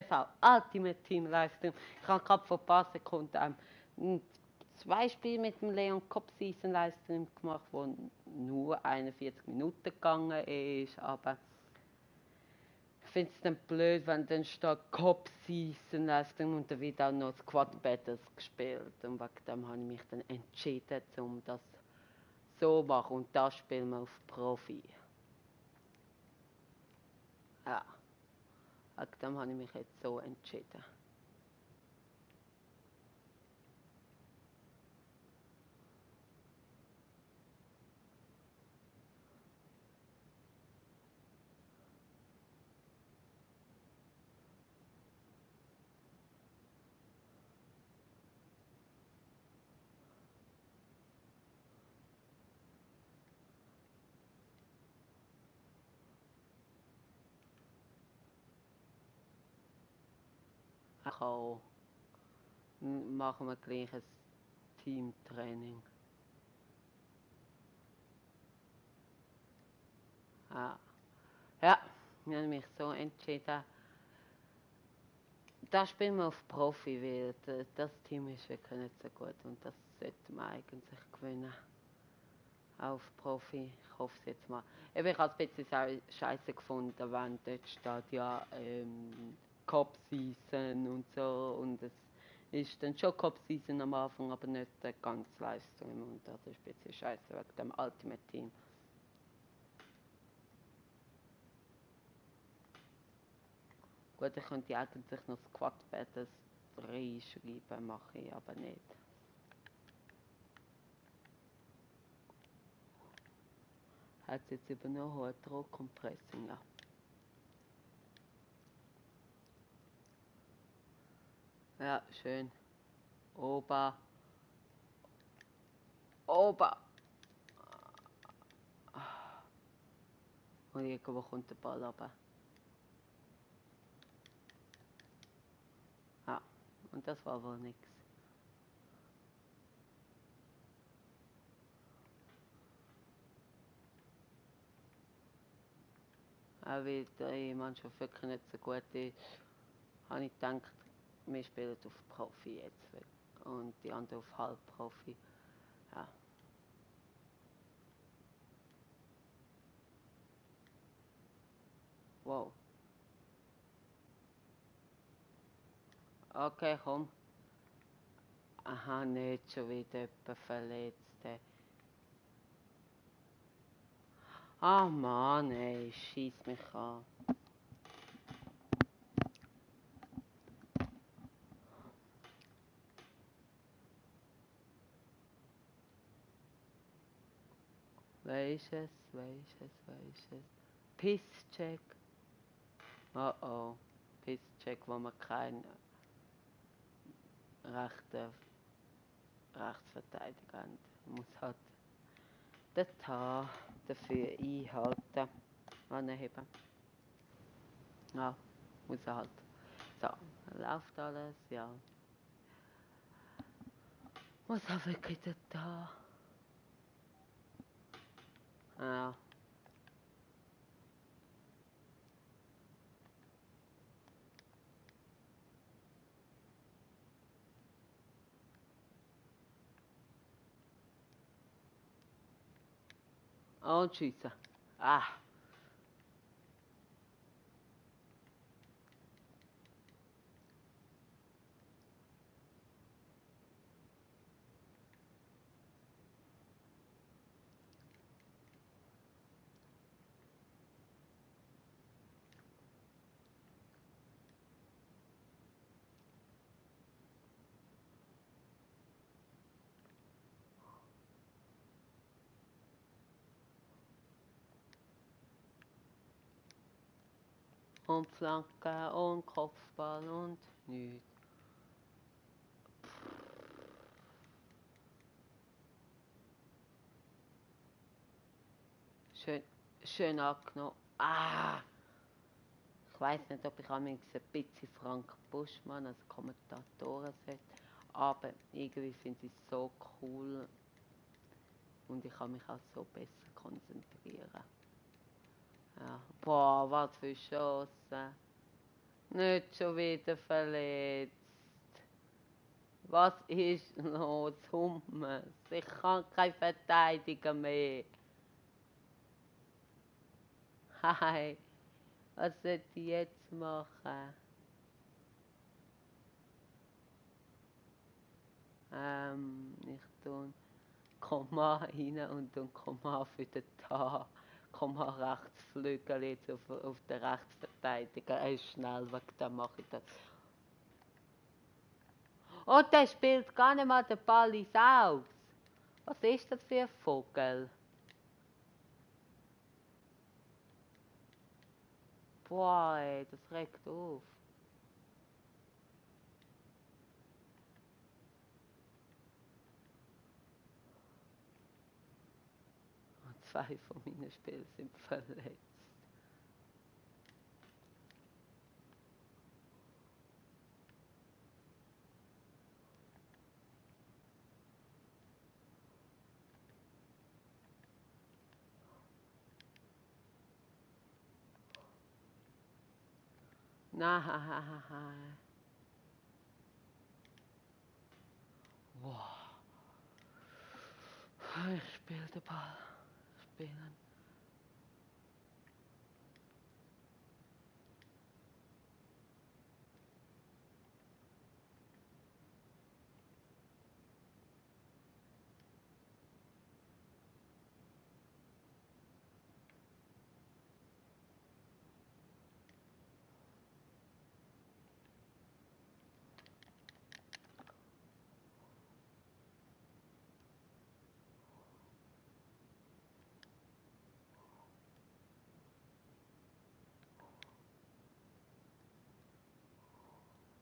GamingTV, Ultimate Team Livestream. Ich habe gerade vor ein paar Sekunden 2 Spiele mit dem Leon Cop Season Livestream gemacht, wo nur 41 Minuten gegangen ist, aber ich finde es dann blöd, wenn dann steht Cop Season Livestream und dann wird auch noch Squad Battles gespielt, und wegen dem habe ich mich dann entschieden, um das so zu machen, und das spielen wir auf Profi. Ja, wegen dem habe ich mich jetzt so entschieden. Auch machen wir gleich ein Teamtraining. Ja, ja, ich habe mich so entschieden. Das spielen wir auf Profi, weil das Team ist wirklich nicht so gut und das sollte man eigentlich gewinnen. Auf Profi, ich hoffe es jetzt mal. Eben, ich habe es ein bisschen scheiße gefunden, wenn dort steht ja Cup Season und so, und es ist dann schon Cup Season am Anfang, aber nicht der ganze Livestream, und das ist ein bisschen scheiße wegen dem Ultimate Team. Gut, ich könnte eigentlich noch Squad Battles reinschreiben, mache ich aber nicht. Hat es jetzt übernommen, hohe Druckkompressing, ja. Ja, schön. Ober. Ober. Und irgendwo kommt der Ball runter. Ja, und das war wohl nichts. Auch weil die Mannschaft wirklich nicht so gut ist, habe ich gedacht, wir spielen auf Profi jetzt. Und die anderen auf Halbprofi. Ja. Wow. Okay, komm. Aha, nicht schon wieder jemand verletzt. Ah Mann, ey, schieß mich an. Wer ist es? Wer ist es? Wer ist es? Pisscheck. Oh oh. Pisscheck, wo man keinen rechten Rechtsverteidiger haben. Man muss halt den Tar dafür einhalten. Anheben. Ja, muss er halt. So, läuft alles, ja. Muss er wirklich den Tar. Ja. Und schiessen. Ah. Und Flanke und Kopfball und nichts. Schön angenommen. Ah! Ich weiss nicht, ob ich ein bisschen Frank Buschmann als Kommentatoren sollte, aber irgendwie finde ich es so cool und ich kann mich auch so besser konzentrieren. Ja. Boah, was für Chancen. Nicht schon wieder verletzt. Was ist los, Hummes? Ich kann keine Verteidiger mehr. Hi, was soll ich jetzt machen? Ich tue Komma rein und dann Komma für den Tag. Komma Rechtsflügel jetzt auf den Rechtsverteidiger. Er ist schnell weg, dann mache ich das. Oh, der spielt gar nicht mal den Ball ins Aus. Was ist das für ein Vogel? Boah, ey, das regt auf. Und 2 von meinen Spielen sind verletzt. Nein. Wow. Ich spiele den Ball. Spielen.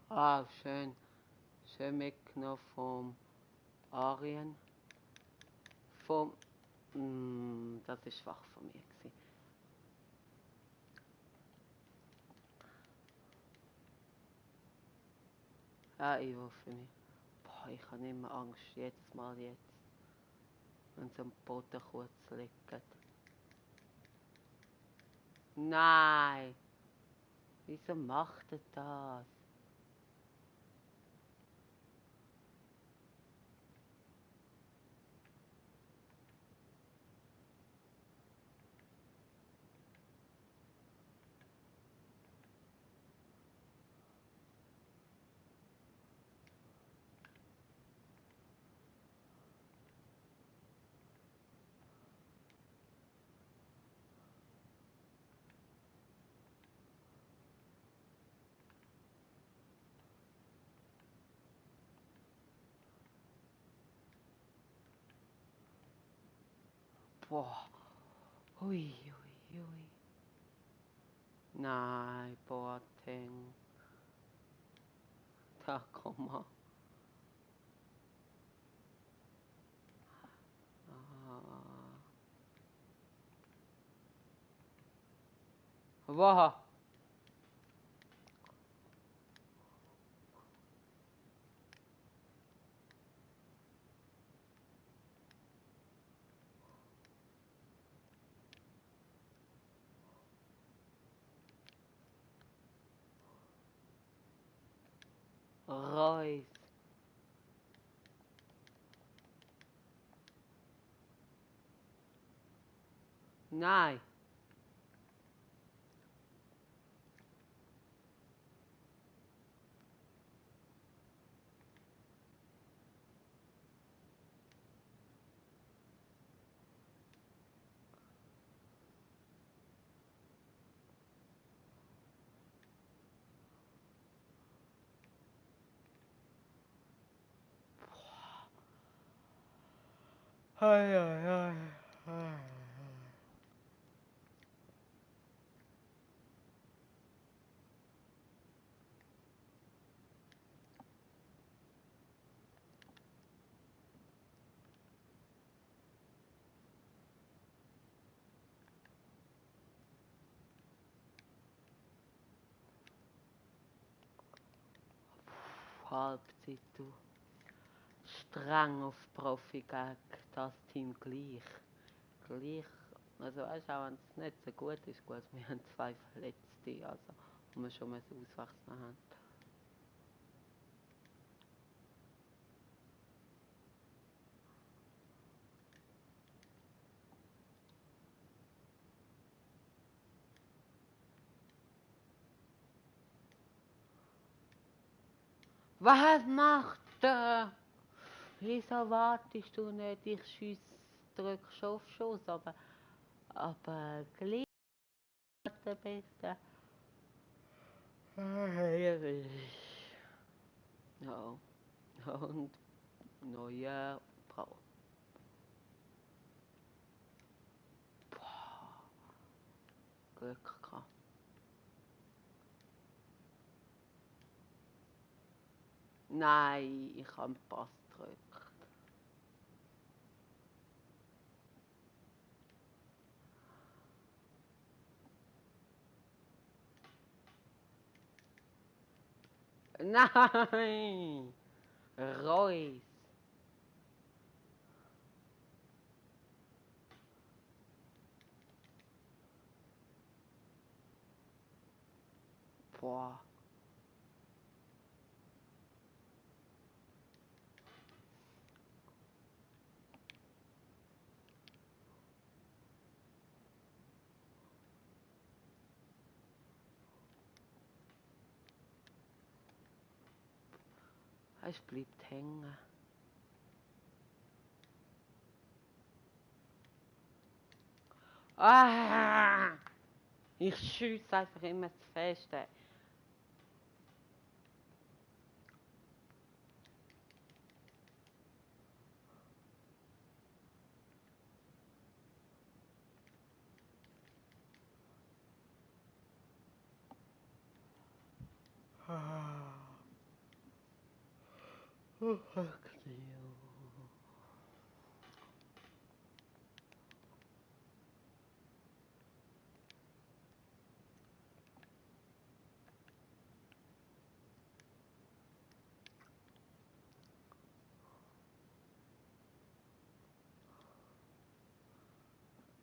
Ah, schön. Schön mitgenommen vom Arien. Das ist schwach von mir gewesen. Ja, ich war für mich. Boah, ich habe immer Angst, jetzt. Wenn es am Boden kurz liegt. Nein! Wieso macht er das? Boah. Hui. Nein, Boateng. Da, komm mal. Woche. Reus. Nein. Ei. Halbzeit, du. Streng auf Profi gegen das Team gleich. Also weißt du, auch wenn es nicht so gut ist, wir haben 2 Verletzte, also wo wir schon mal auswechseln haben. Was macht der? Wieso wartest du nicht? Ich drücke schon auf Schuss, aber gleich der Beste. Ja, und neue Frau. Boah, Glück gehabt. Nein, ich habe den Pass gedrückt. Nein! Reus. Boah. Es bleibt hängen. Ah! Ich schieße einfach immer zu fest.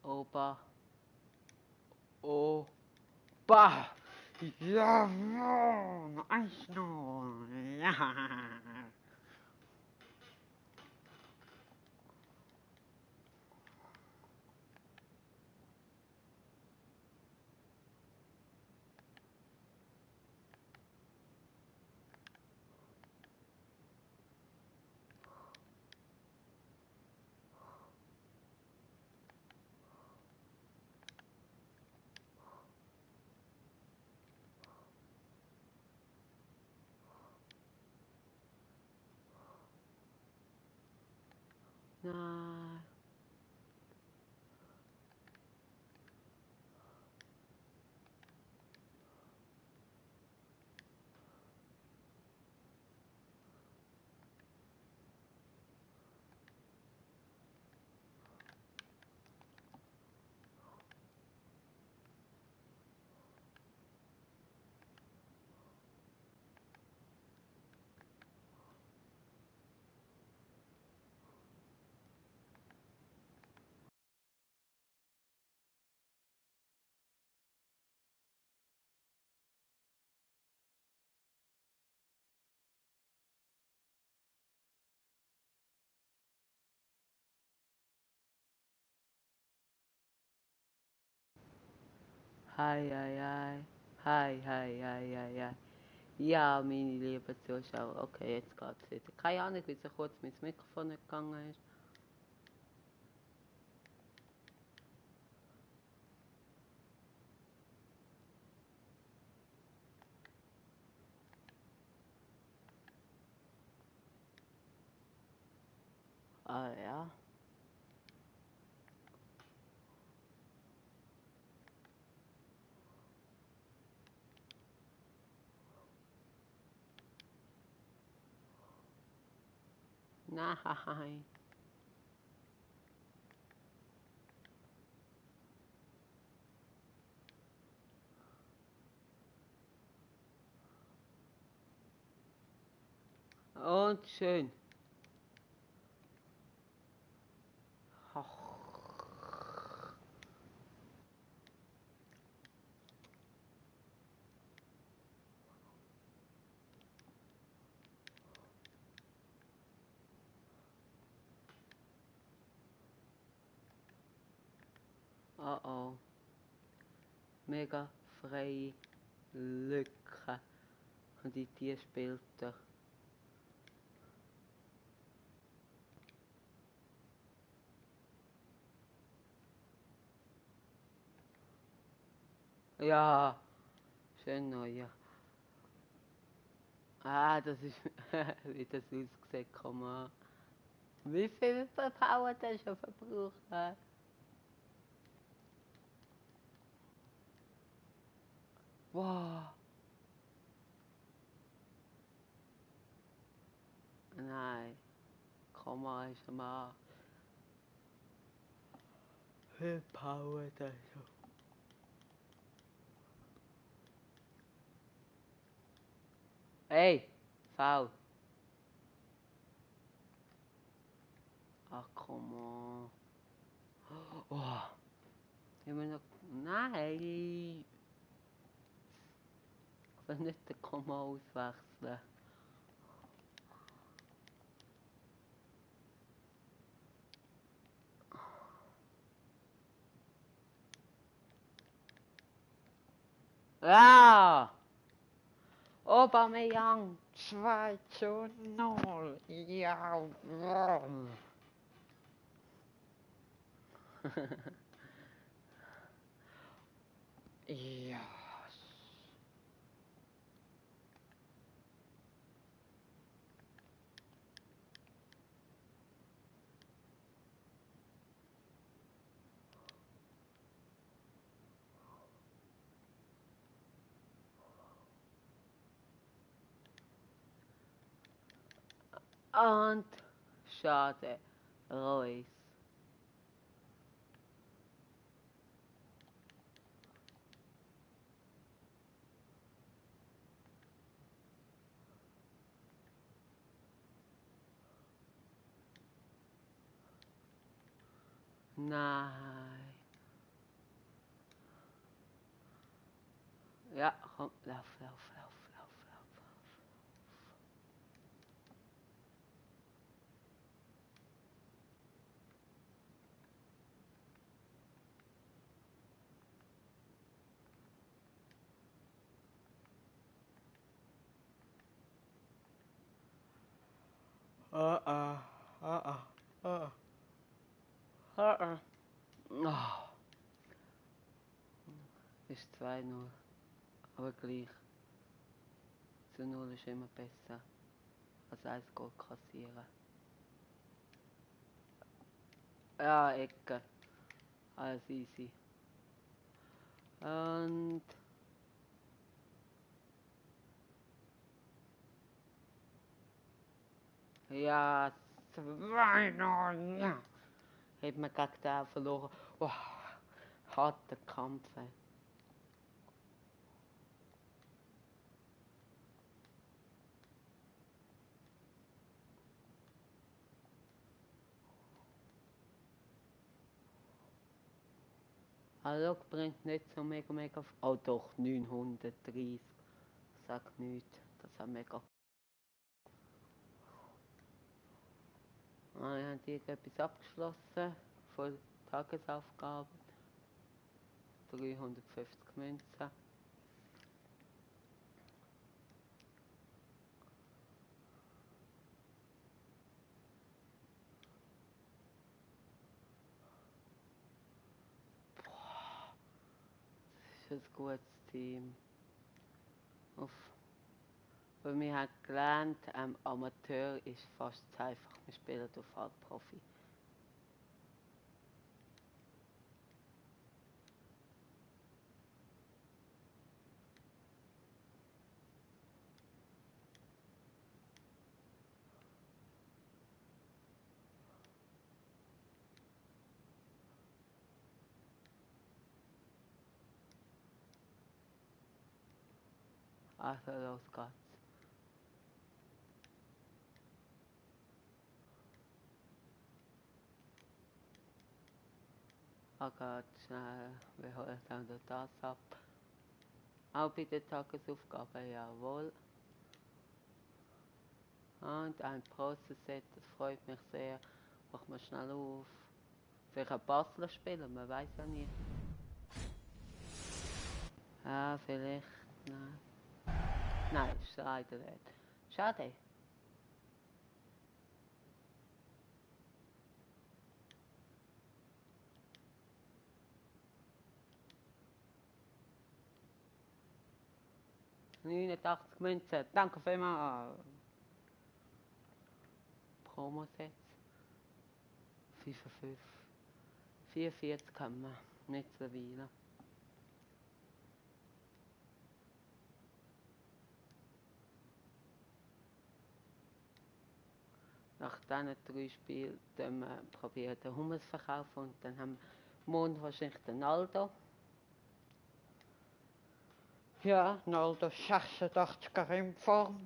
Opa. Opa. Ja, Mann. Eins noch. Ja. Nein. Hi, hi, hi. Hi, hi, hi, hi, hi. Ja, meine lieben Zuschauer. Okay, jetzt geht's wieder. Keine Ahnung, wie so kurz mein Mikrofon nicht gegangen ist. Ah ja. Nein. Und schön. Oh oh. Mega freie Lücke. Und in die spielt er. Ja, schön neuer. Ah, das ist, wie das aussieht, komm mal. Wie viel Power hat er schon verbraucht? Wow. Nein, Komma ist am Arsch. Wie viel Power hat er schon? Hey, faul. Ach, komm on. Oh, immer noch. Nein. Ich will nicht den Komma auswechseln. Ja! Aubameyang 2:0. Ja. Ja. Und schade. Reus. Nein. Ja, komm, lauf, lauf, lauf, lauf, lauf. Ah, ah, ah, ah, ah. Ah, ah. Oh. Ist 2:0. Aber gleich. Zu 0 ist immer besser als 1 Goal kassieren. Ja, Ecke. Alles easy. Und ja, 2:0. Ja. Hat man gegen den verloren. Oh, harter Kampf. Ey. Hallo bringt nicht so mega. Oh doch, 930. Sag nichts. Das ist mega. Ah, ich habe irgendetwas abgeschlossen. Voll Tagesaufgaben. 350 Münzen. Das ist ein gutes Team. Uff. Weil wir haben gelernt, Amateur ist fast zu einfach. Wir spielen auf Halbprofi. Also los geht's. Geht schnell, wir holen dann das ab. Auch bei den Tagesaufgaben, jawohl. Und ein Process-Set, das freut mich sehr. Machen wir schnell auf. Vielleicht ein Basler spielen, man weiß ja nie. Ja, vielleicht. Nein. Nein, ist leider nicht. Schade. »89 Münzen, danke vielmals!« Promosätze. FIFA 5. 44 haben wir mittlerweile. Nach diesen 3 Spielen probieren wir den Hummus zu verkaufen und dann haben wir morgen wahrscheinlich den Aldo. Ja, Naldo 86er in Form.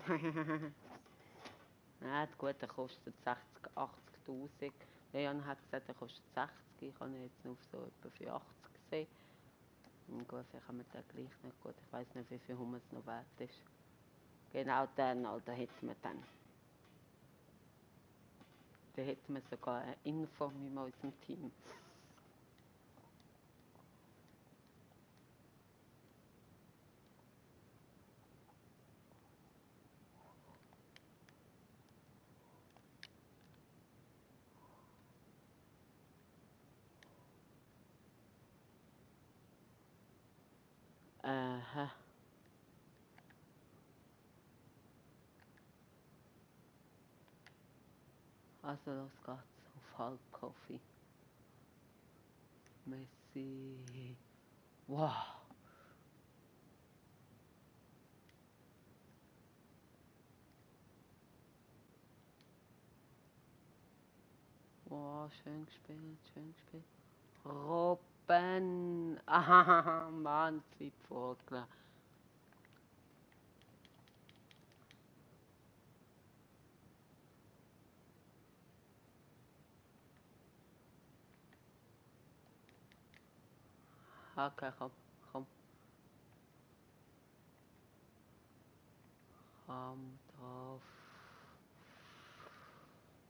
Ja, gut, der kostet 60, 80'000. Leon hat gesagt, der kostet 60. Ich habe ihn jetzt nur so etwa für 80 gesehen. Gut, vielleicht haben wir den gleich nicht gut. Ich weiß nicht, wie viel Hummus noch wert ist. Genau den Naldo hätten wir dann. Da hätten wir sogar eine Info mit unserem Team. Aha. Also los geht's auf Halbprofi. Messi. Wow. Wow, schön gespielt, schön gespielt. Robben. Ah, Mann, Zwiebvogel. Okay, komm, komm. Komm drauf.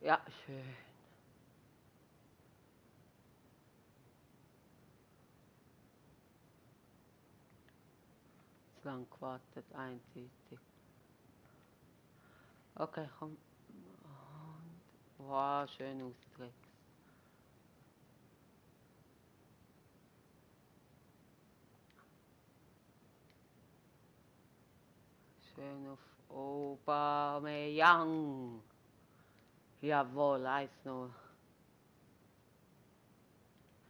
Ja, schön. Zu lang gewartet, eindeutig. Okay, komm. Und, wow, schön ausgedrückt. Schön auf Obermeyang. Jawohl, 1-0.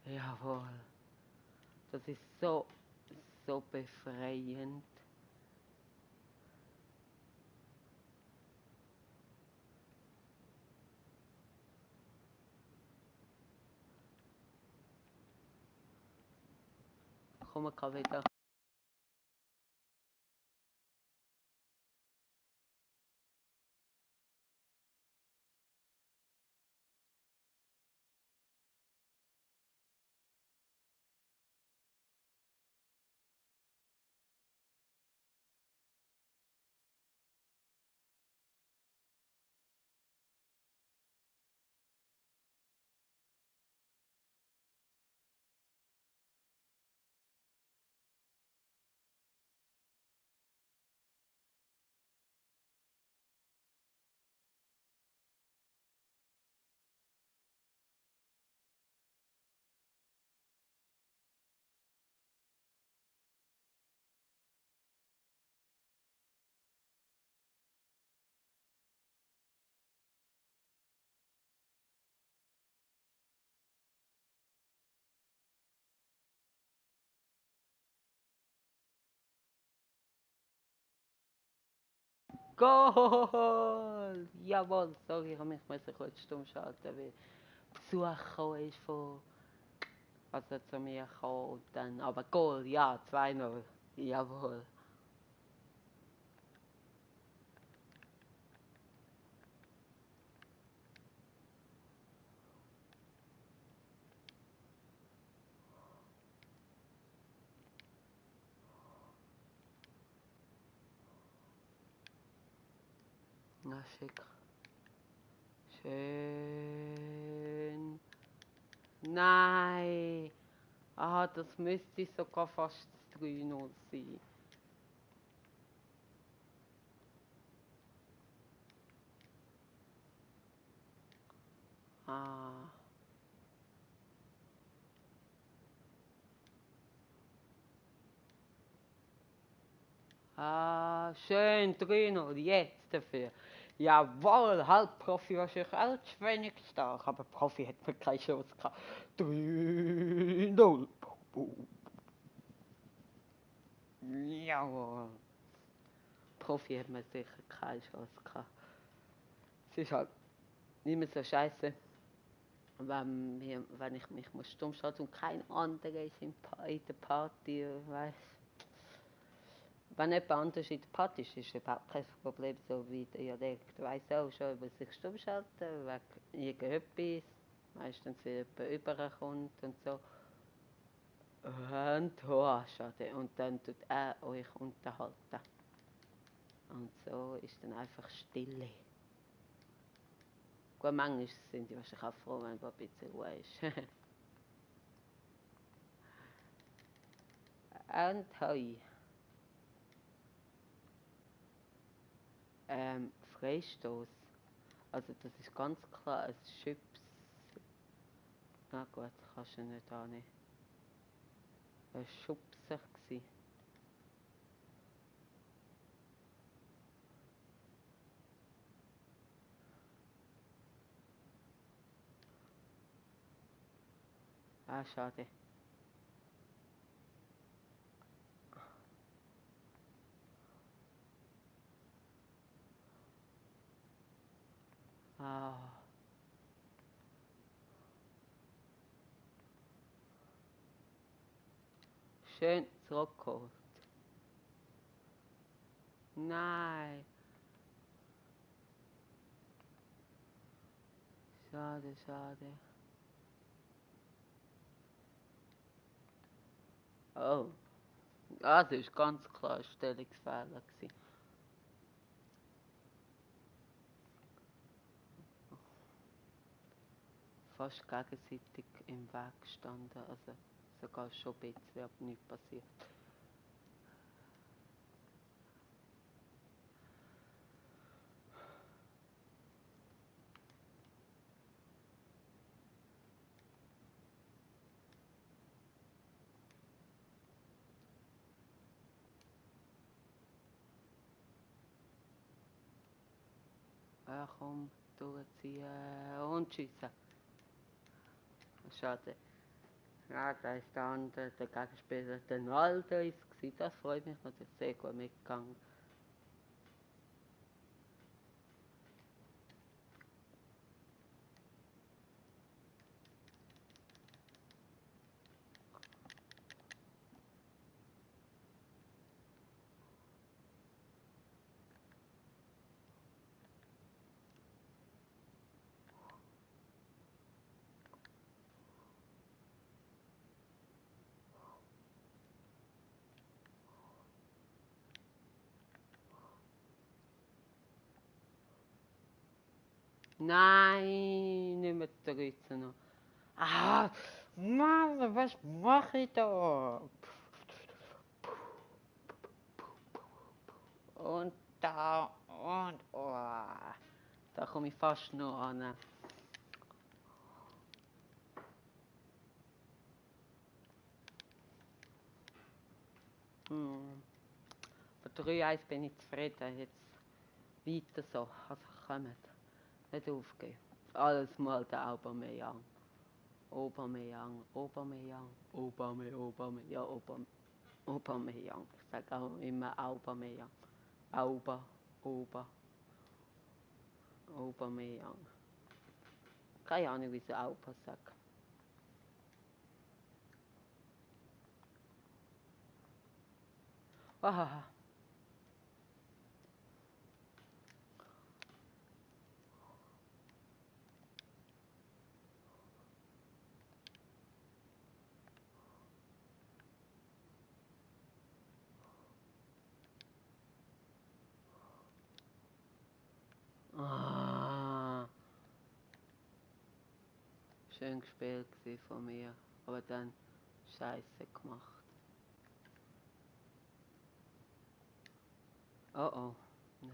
Jawohl. Das ist so befreiend. Komm, kann wieder. Goal! Jawohl, sorry, ich musste mich kurz stumm schalten, weil Besuch gekommen ist von, also zu mir gekommen und dann, aber Goal, ja, 2-0, jawohl. Na schick. Schön. Nein. Ah, das müsste sogar fast 3-0 sein. Ah. Ah, schön, 3-0, jetzt dafür. Jawohl, halb Profi wahrscheinlich auch zu wenig stark, aber Profi hat mir keine Chance gehabt. 3-0. Jawohl. Profi hat mir sicher keine Chance gehabt. Es ist halt nicht mehr so scheiße, wenn ich mich stumm schalten und kein anderer ist in der Party, weißt. Wenn jemand anders in der Party ist, ist überhaupt kein Problem, so wie der Dialekt weiss auch schon über sich stumm schalten, wegen irgendetwas, meistens wenn jemand überkommt und so. Und schade. Und dann tut er euch unterhalten. Und so ist dann einfach Stille. Gut, manchmal sind die wahrscheinlich auch froh, wenn ein bisschen Ruhe ist. Und hoi. Freistoß. Also das ist ganz klar ein Chips. Na gut, kannst du nicht annehmen. Ein Schubser gsi. Ah, schade. Ah. Schön zurückgeholt. Nein. Schade, schade. Oh. Ah, das ist ganz klar ein Stellungsfehler gewesen. Fast gegenseitig im Weg gestanden, also sogar schon ein bisschen, aber nichts passiert. Ja, komm, durchziehen und schiessen. Schade. Ja, da ist der andere, der Gegenspieler, der Naldo ist gewesen. Das freut mich natürlich sehr gut mitgegangen. Nein, nicht mehr 13 noch. Ah, Mann, was mache ich da? Und da und oh, da komme ich fast noch an. Bei 3-1 bin ich zufrieden. Jetzt weiter so. Also kommt. Nicht aufgeben. Alles mal der Aubameyang. Aubameyang, Aubameyang, Aubameyang. Ich sage auch immer Aubameyang. Aubameyang. Keine Ahnung, wie sie Auba sagt. Ah. Ah. Schön gespielt von mir, aber dann Scheiße gemacht. Oh oh. Ja,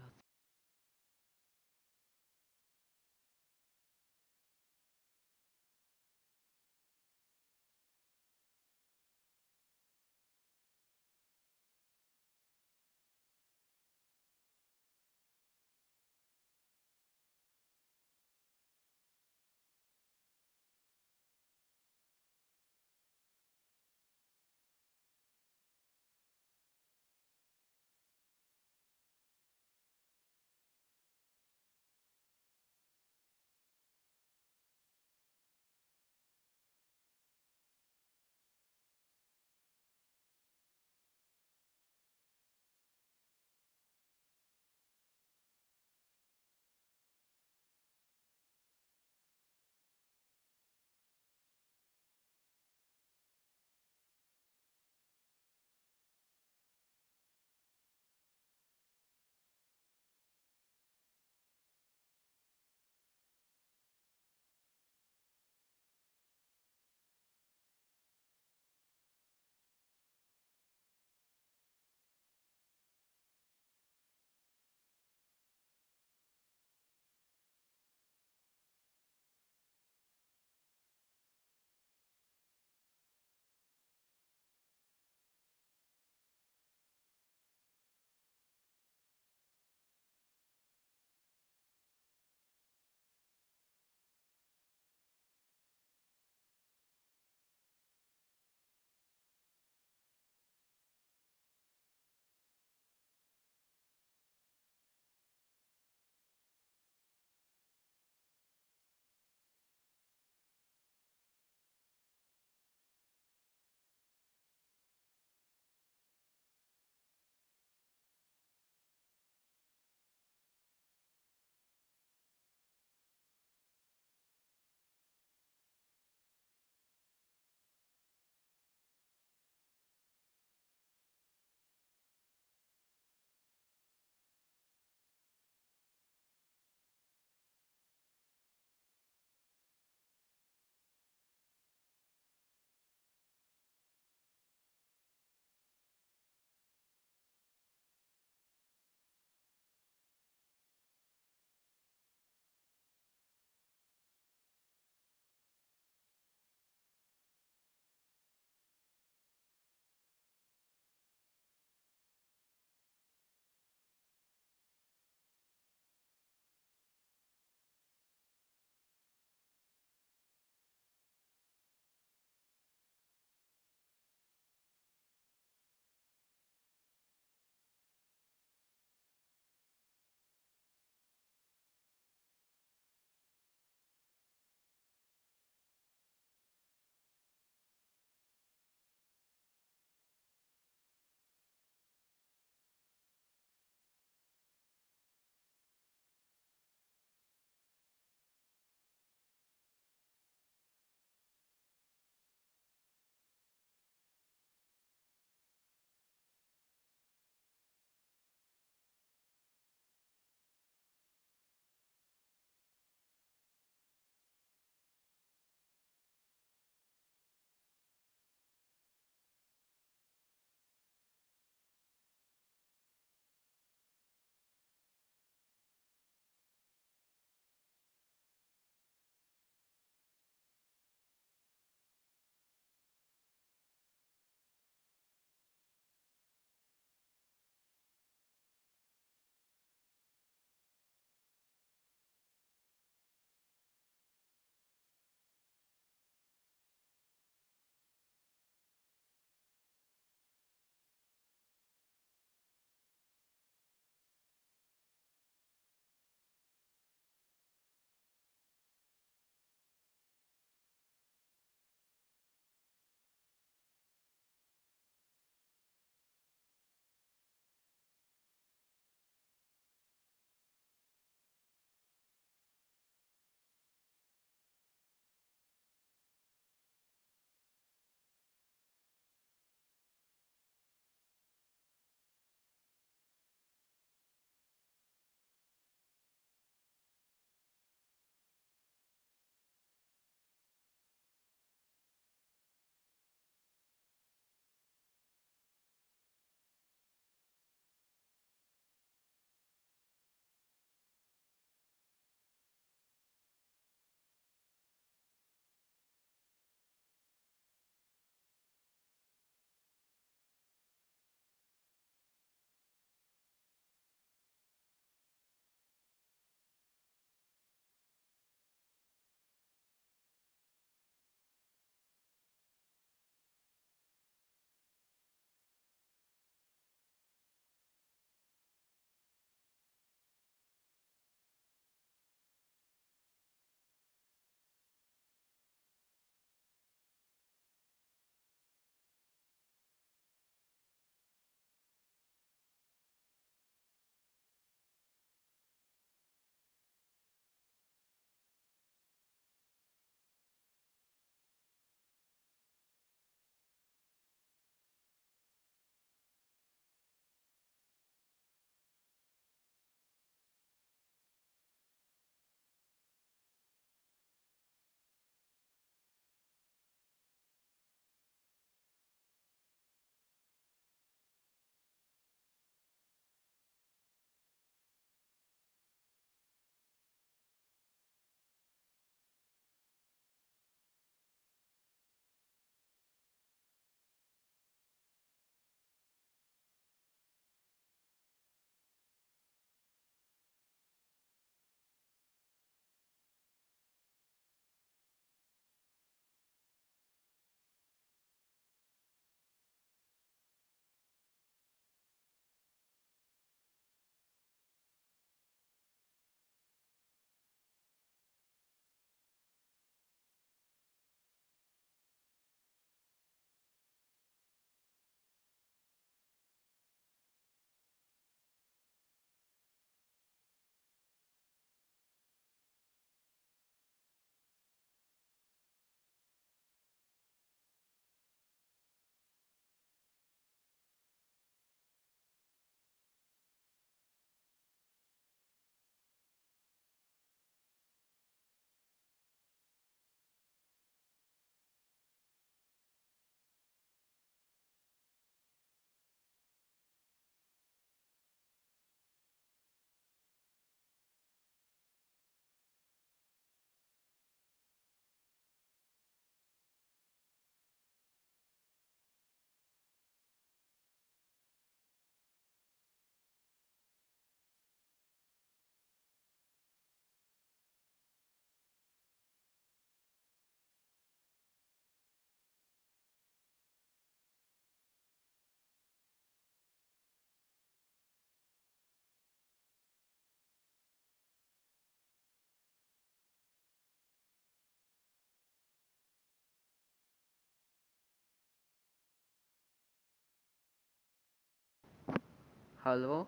Hallo?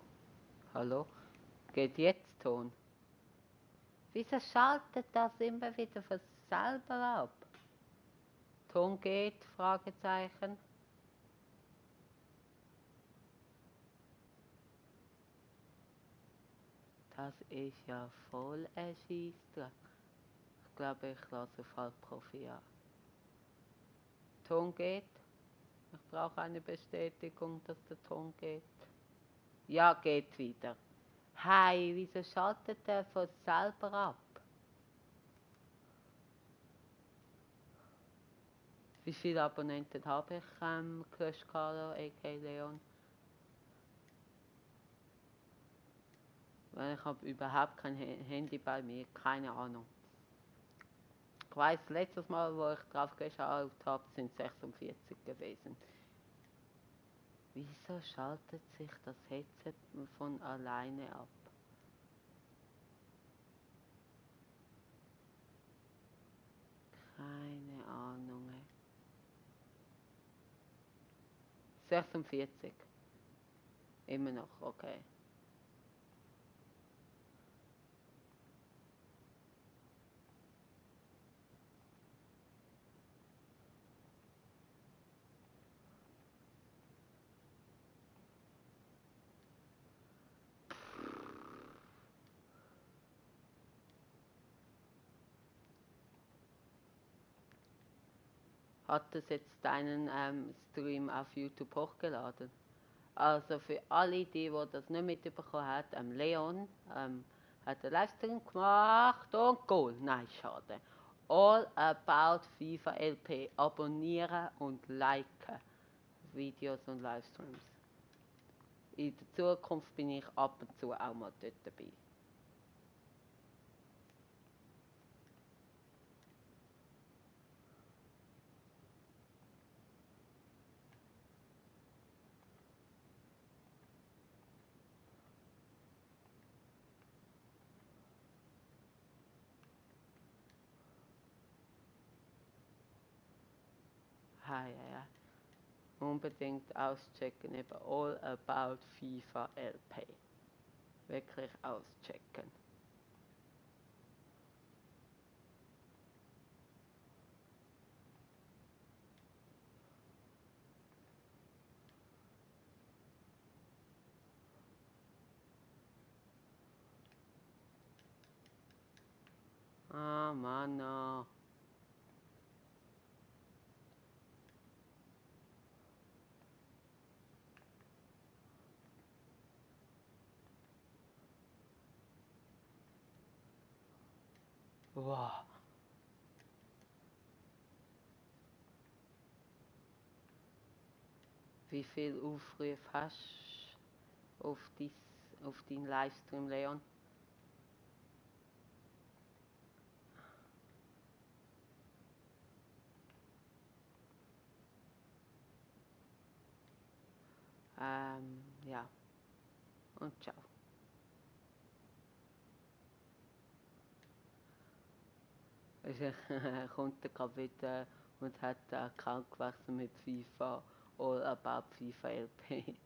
Hallo? Geht jetzt Ton? Wieso schaltet das immer wieder von selber ab? Ton geht? Fragezeichen. Das ist ja voll ein Scheissdreck. Ich glaube, ich lasse Fallprofi an. Ton geht? Ich brauche eine Bestätigung, dass der Ton geht. Ja, geht wieder. Hey, wieso schaltet der von selber ab? Wie viele Abonnenten habe ich, gelöscht, Carlo, a.k.a. Leon? Weil ich habe überhaupt kein Handy bei mir, keine Ahnung. Ich weiß, letztes Mal, wo ich drauf geschaut habe, sind 46 gewesen. Wieso schaltet sich das Headset von alleine ab? Keine Ahnung. 46. Immer noch, okay. Hat es jetzt deinen Stream auf YouTube hochgeladen? Also für alle, die das nicht mitbekommen haben, Leon hat einen Livestream gemacht und Goal. Nein, schade. All about FIFA LP. Abonnieren und liken Videos und Livestreams. In der Zukunft bin ich ab und zu auch mal dort dabei. Ja, ja. Unbedingt auschecken, eben All About FIFA LP. Wirklich auschecken. Ah, Mann, no. Wow. Wie viel Aufruf hast du auf deinen Livestream, Leon? Ja. Und ciao. Kommt er gerade wieder und hat den Account gewechselt mit FIFA, All About FIFA LP.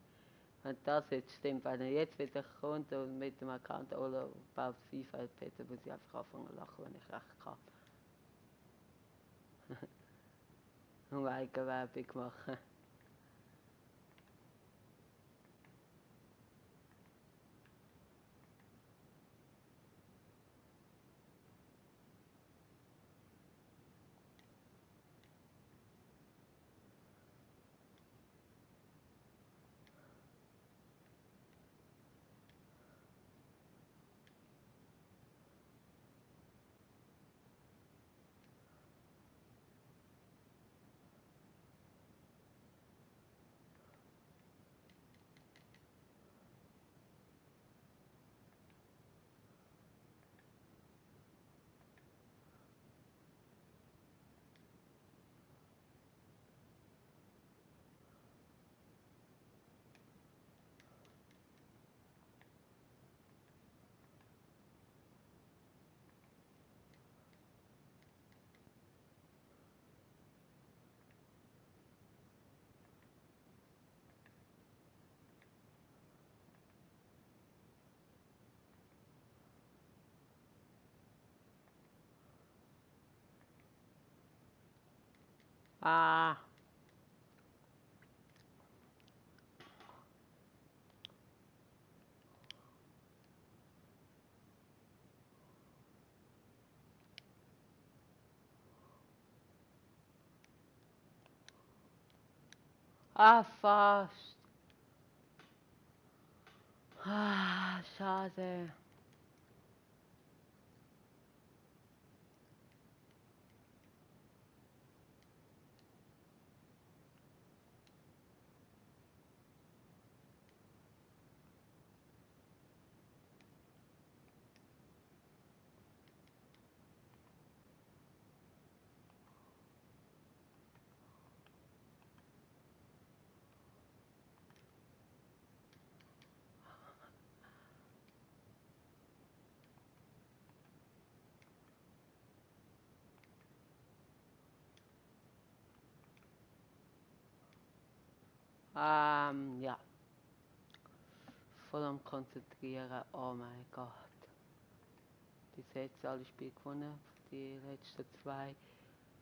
Wenn das jetzt stimmt, wenn er jetzt wieder kommt und mit dem Account All About FIFA LP, dann muss ich einfach anfangen zu lachen, wenn ich recht kann. Und Eigenwerbung machen. Ah, fast. Schade. Ja. Voll am Konzentrieren. Oh mein Gott. Bis jetzt alle Spiele gewonnen. Die letzten zwei.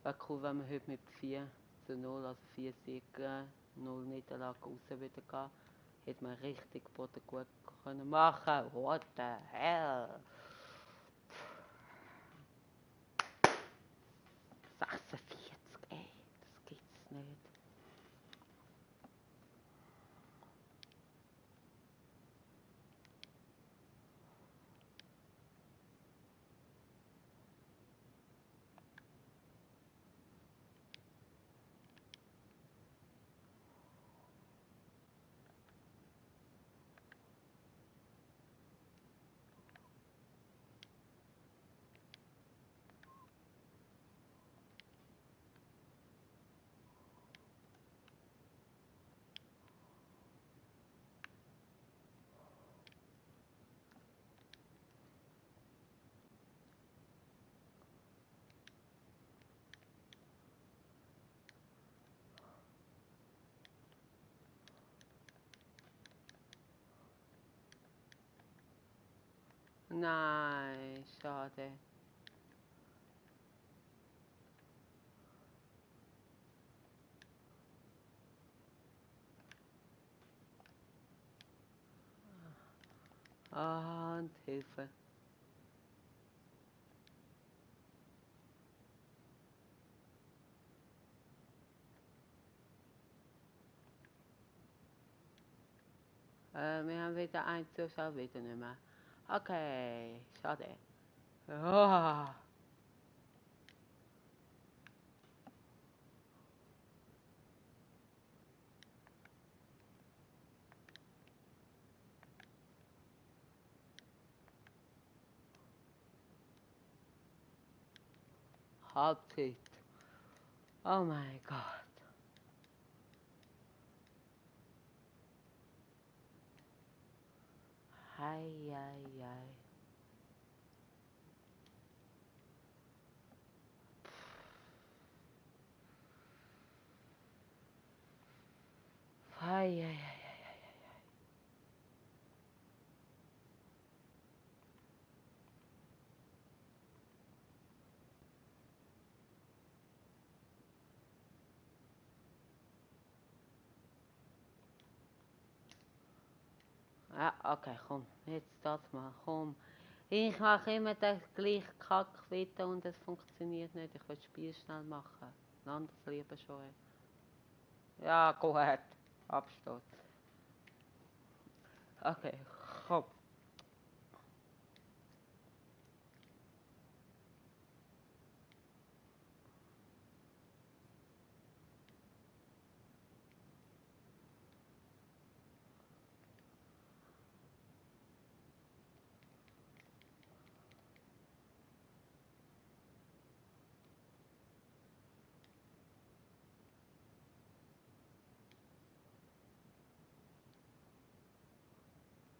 Wäre cool, wenn wir heute mit 4:0, also 4 Siege, 0 Niederlagen raus wieder gehen. Hätte man richtig Boden gut können machen. What the hell? 46, ey, das gibt's nicht. Nein, schade. Und Hilfe. Wir haben wieder ein Zuschauer, wieder nicht mehr. Okay, schade. Oh. Halbzeit. Oh mein Gott. Hei, hei, hei. Hei, hei, hei. Ja, okay, komm, jetzt das mal, komm. Ich mache immer den gleichen Kack weiter und es funktioniert nicht. Ich will das Spiel schnell machen. Ein anderes lieber schon. Ja, gut. Absturz. Okay, komm.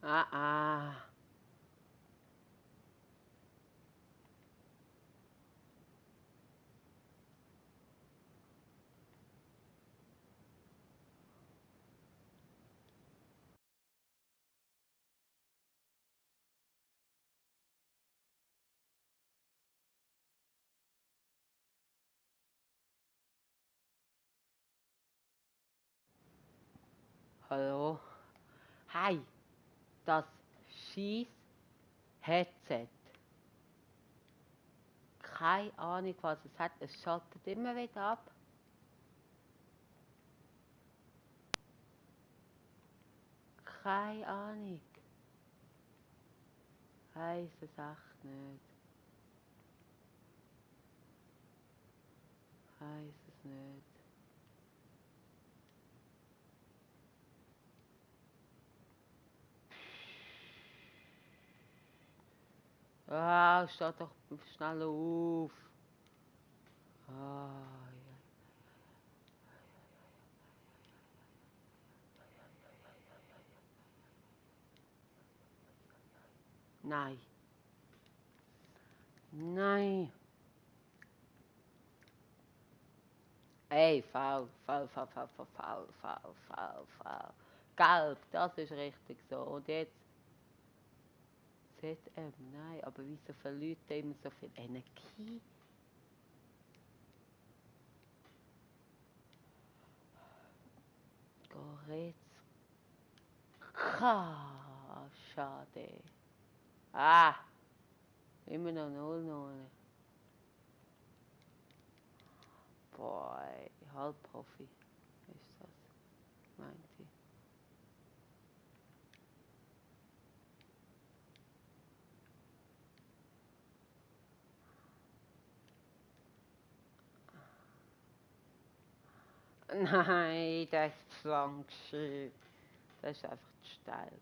Ah. Hallo? Hi, das Scheiß-Headset. Keine Ahnung, was es hat. Es schaltet immer wieder ab. Keine Ahnung. Weiss es echt nicht. Weiss es nicht. Ah, steh doch schnell auf. Ah, ja. Nein. Nein. Ey, faul, faul, faul, faul, faul, faul, faul, faul, faul. Gelb, das ist richtig so. Und jetzt ZM, nein, aber wieso verliert der immer so viel Energie? Goretzka, schade. Ah, immer noch 0-0. Boah, Halbprofi ist das, meint ich. Nein, das ist zu lang geschrieben. Das war einfach zu steil.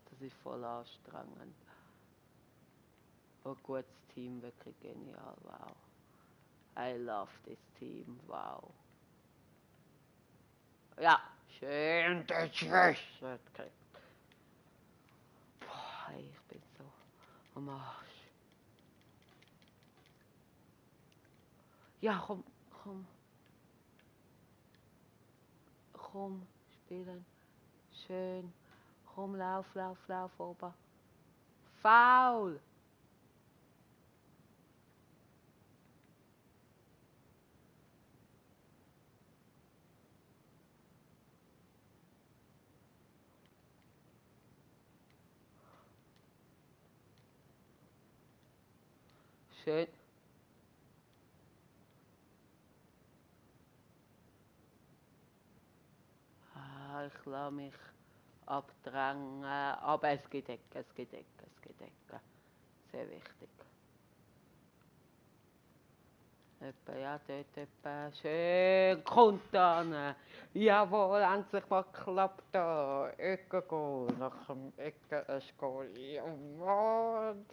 Das ist voll anstrengend. Oh, gutes Team, wirklich genial, wow. I love this team, wow. Ja, schön, das ist okay. Boah, ich bin so am Arsch. Ja, komm, komm. Komm, spielen. Schön. Komm, lauf, lauf, lauf, oben. Foul! Schön. Ah, ich lasse mich abdrängen. Aber es geht Ecke, es geht Ecke, es geht Ecke. Sehr wichtig. Etwa, ja, dort etwa. Schön, kommt an. Jawohl, endlich mal klappt da. Ecke Goal, nach dem Ecke ein Goal. Jawohl.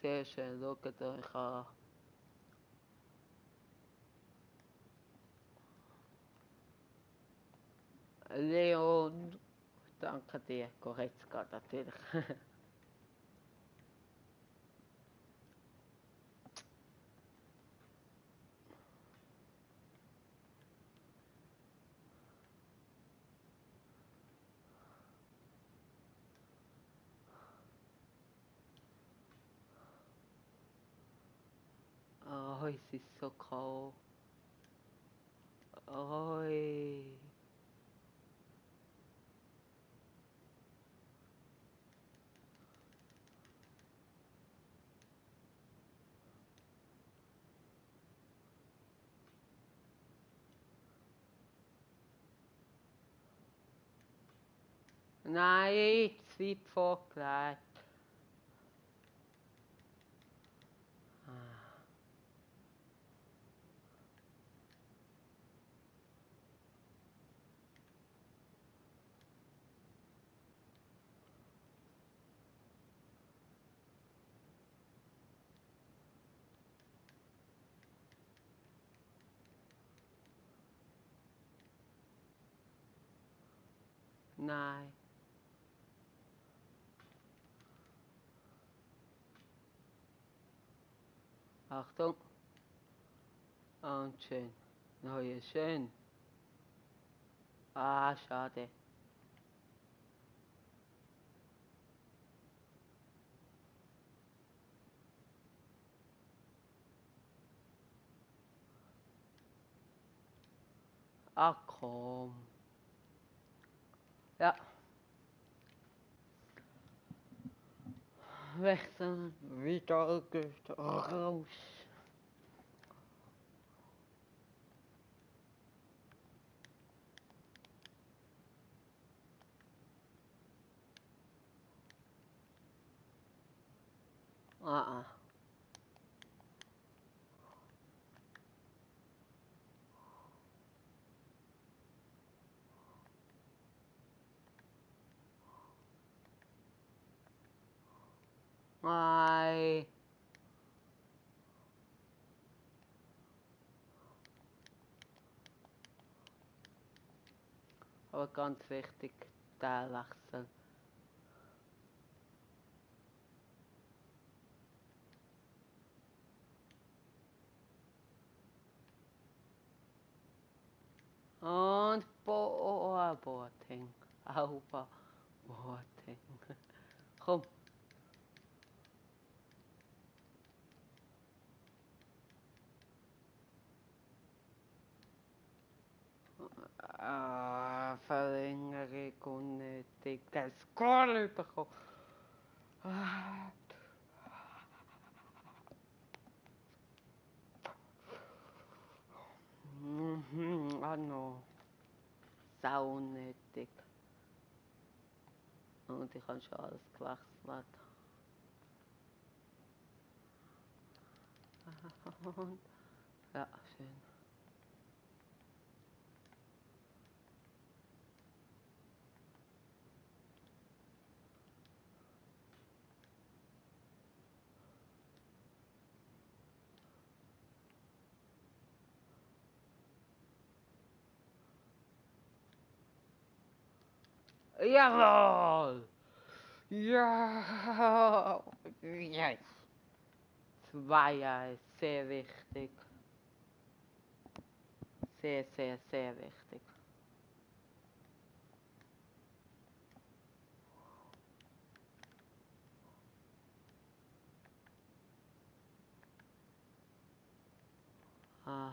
Sehr schön, schaut euch an. Leon, danke dir. Goretzka natürlich. Oh, es ist so kalt. Oi. Nein, zu weit vorgelegt. Ah. Nein. Achtung. Und schön. Neue schön. Ah, schade. Ach komm. Ja. Wechseln, wieder geht raus. Ah. Ei. Aber ganz wichtig, Teilwechsel. Und Boating. Aupa. Boating. Komm. Verlängerung unnötiges Kohl bekommen. No. Sau unnötig. Und ich habe schon alles gewechselt. Und, ja, schön. Jawohl! Ja! Yes! Zwei ist sehr wichtig. Sehr, sehr, sehr wichtig. Ah.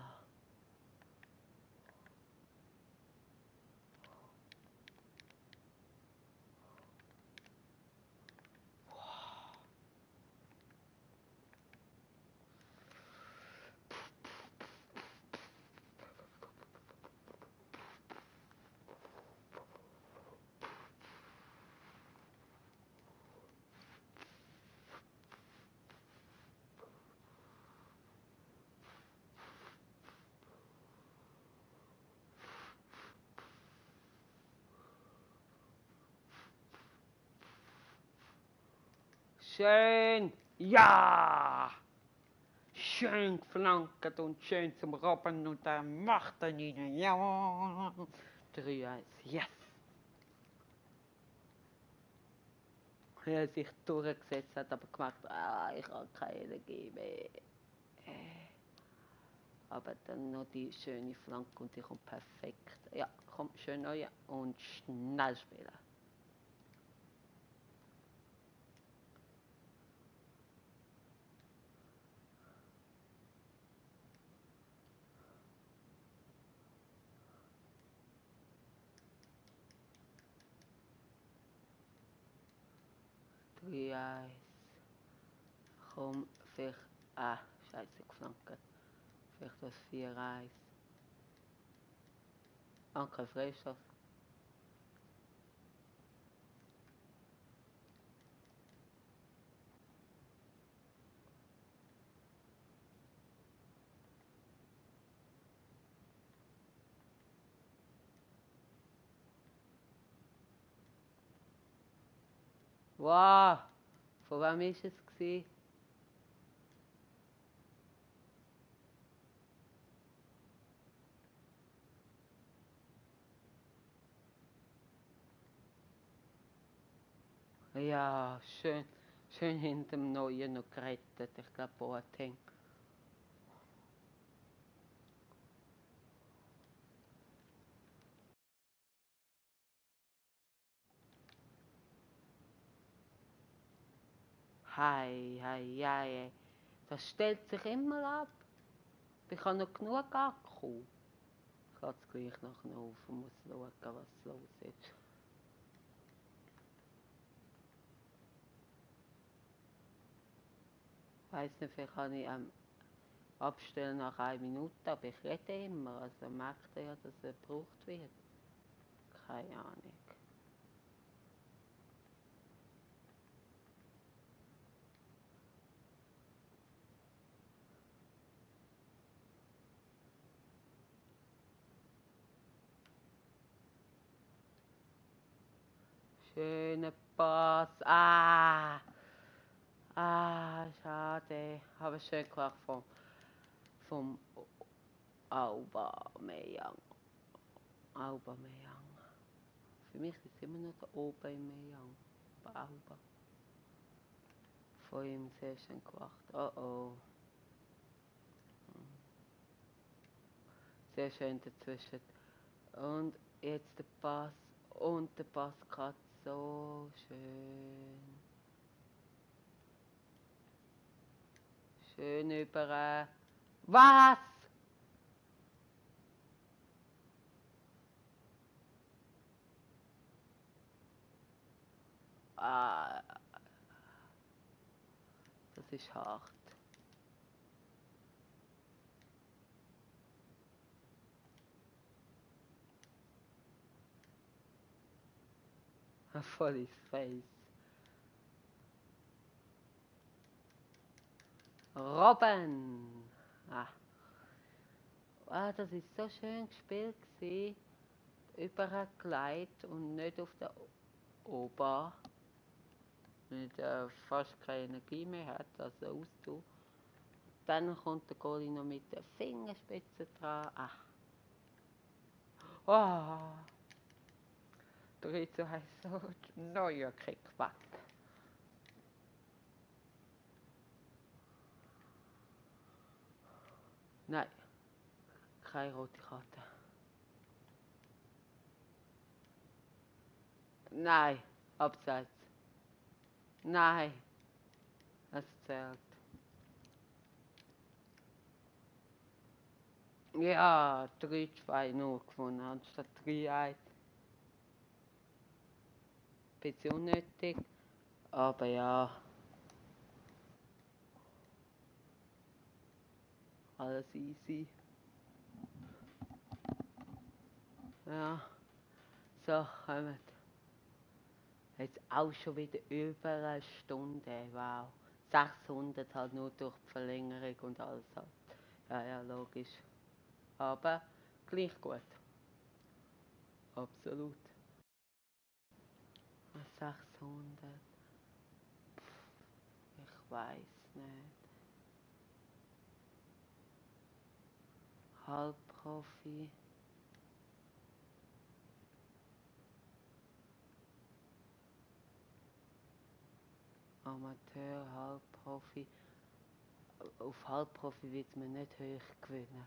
Schön! Ja! Schön geflankert und schön zum Robben und dann macht er ihn. Ja! 3-1. Yes! Er sich durchgesetzt hat, aber gemacht, ich habe keine Energie mehr. Aber dann noch die schöne Flanke und die kommt perfekt. Ja, kommt schön neu und schnell spielen. Ja, komm, vielleicht. Scheiße, geflankt. Vielleicht was 4-1. Anker Freistoß. Wow! Von wem war es? Ja, schön. Schön hinter dem Neuen noch gerettet. Ich glaube, Boateng. Hei, hei, hei. Das stellt sich immer ab. Ich habe noch genug Akku. geht es gleich nachher auf und muss schauen, was los ist. Ich weiss nicht, vielleicht kann ich abstellen nach 1 Minute, aber ich rede immer, also merkt ihr ja, dass er gebraucht wird. Keine Ahnung. Schöner Pass. Schade. Aber schön gemacht vom Aubameyang. Für mich ist es immer noch der Aubameyang. Auba. Von ihm sehr schön gemacht. Oh. Sehr schön dazwischen. Und jetzt der Pass. Und der Pass gerade so schön. Schön über. Was? Das ist hart. Voll ins Face. Robben. Das ist so schön gespielt gewesen. Übergelegt und nicht auf der Ober. Nicht fast keine Energie mehr hat, also austun. Dann kommt der Goalie noch mit der Fingerspitze dran. Der Rizzo heißt so neuer Kickback. Nein, keine rote Karte. Nein, abseits. Nein, es zählt. Ja, 3-2 nur gewonnen, anstatt 3-1. Bisschen unnötig, aber ja. Alles easy. Ja, so, kommen. Jetzt auch schon wieder über eine Stunde, wow. 600 halt nur durch die Verlängerung und alles halt. Ja, logisch. Aber gleich gut. Absolut. 600. Ich weiß nicht. Halbprofi. Amateur, Halbprofi. Auf Halbprofi wird man nicht hoch gewinnen.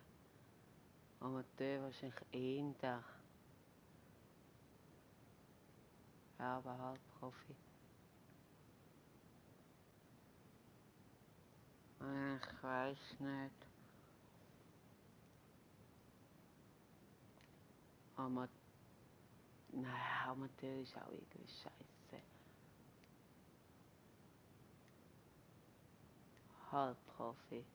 Amateur wahrscheinlich eher. Ja, aber Halbprofi. Ich weiß nicht. Amateur ist auch irgendwie scheiße. Halbprofi.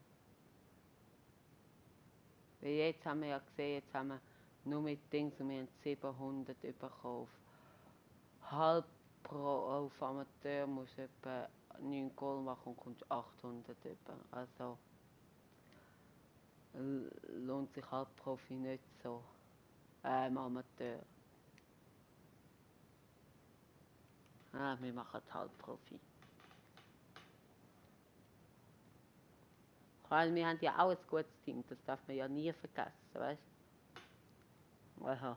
Weil jetzt haben wir ja gesehen, jetzt haben wir nur mit Dings und wir haben 700 bekommen. Auf Amateur musst du etwa 9 Goal machen und kommst 800 über. Also lohnt sich Halbprofi nicht so. Amateur. Wir machen Halbprofi. Weil wir haben ja auch ein gutes Team, das darf man ja nie vergessen, weißt du? Aha.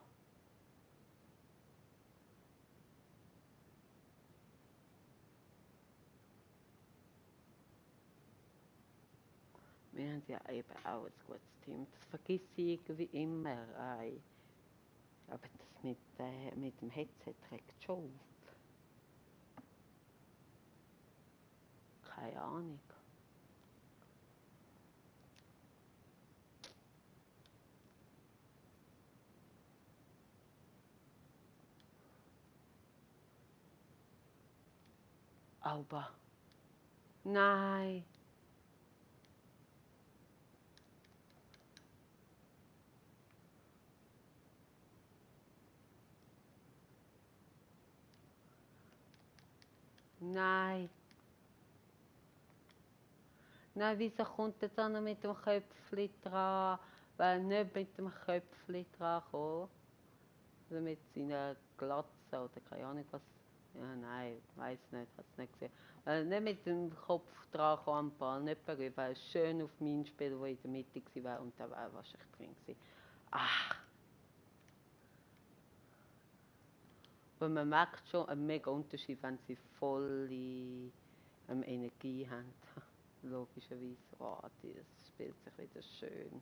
Wir haben ja eben auch ein gutes Team, das vergisst ich irgendwie immer. Aber das mit dem Headset trägt schon auf. Keine Ahnung. Aber. Nein. Nein. Nein, wieso kommt er dann noch mit dem Köpfchen dran? Weil nicht mit dem Köpfchen dran kommt. Oder mit seiner Glatze oder keine Ahnung was. Ja, nein, weiß nicht, hat es nicht gesehen. Weil nicht mit dem Kopf dran kam am Ball, nicht berührt, weil es schön auf mein Spiel, wo in der Mitte war und da war wahrscheinlich drin gewesen. Ach! Aber man merkt schon einen mega Unterschied, wenn sie volle Energie haben. Logischerweise. Oh, das spielt sich wieder schön.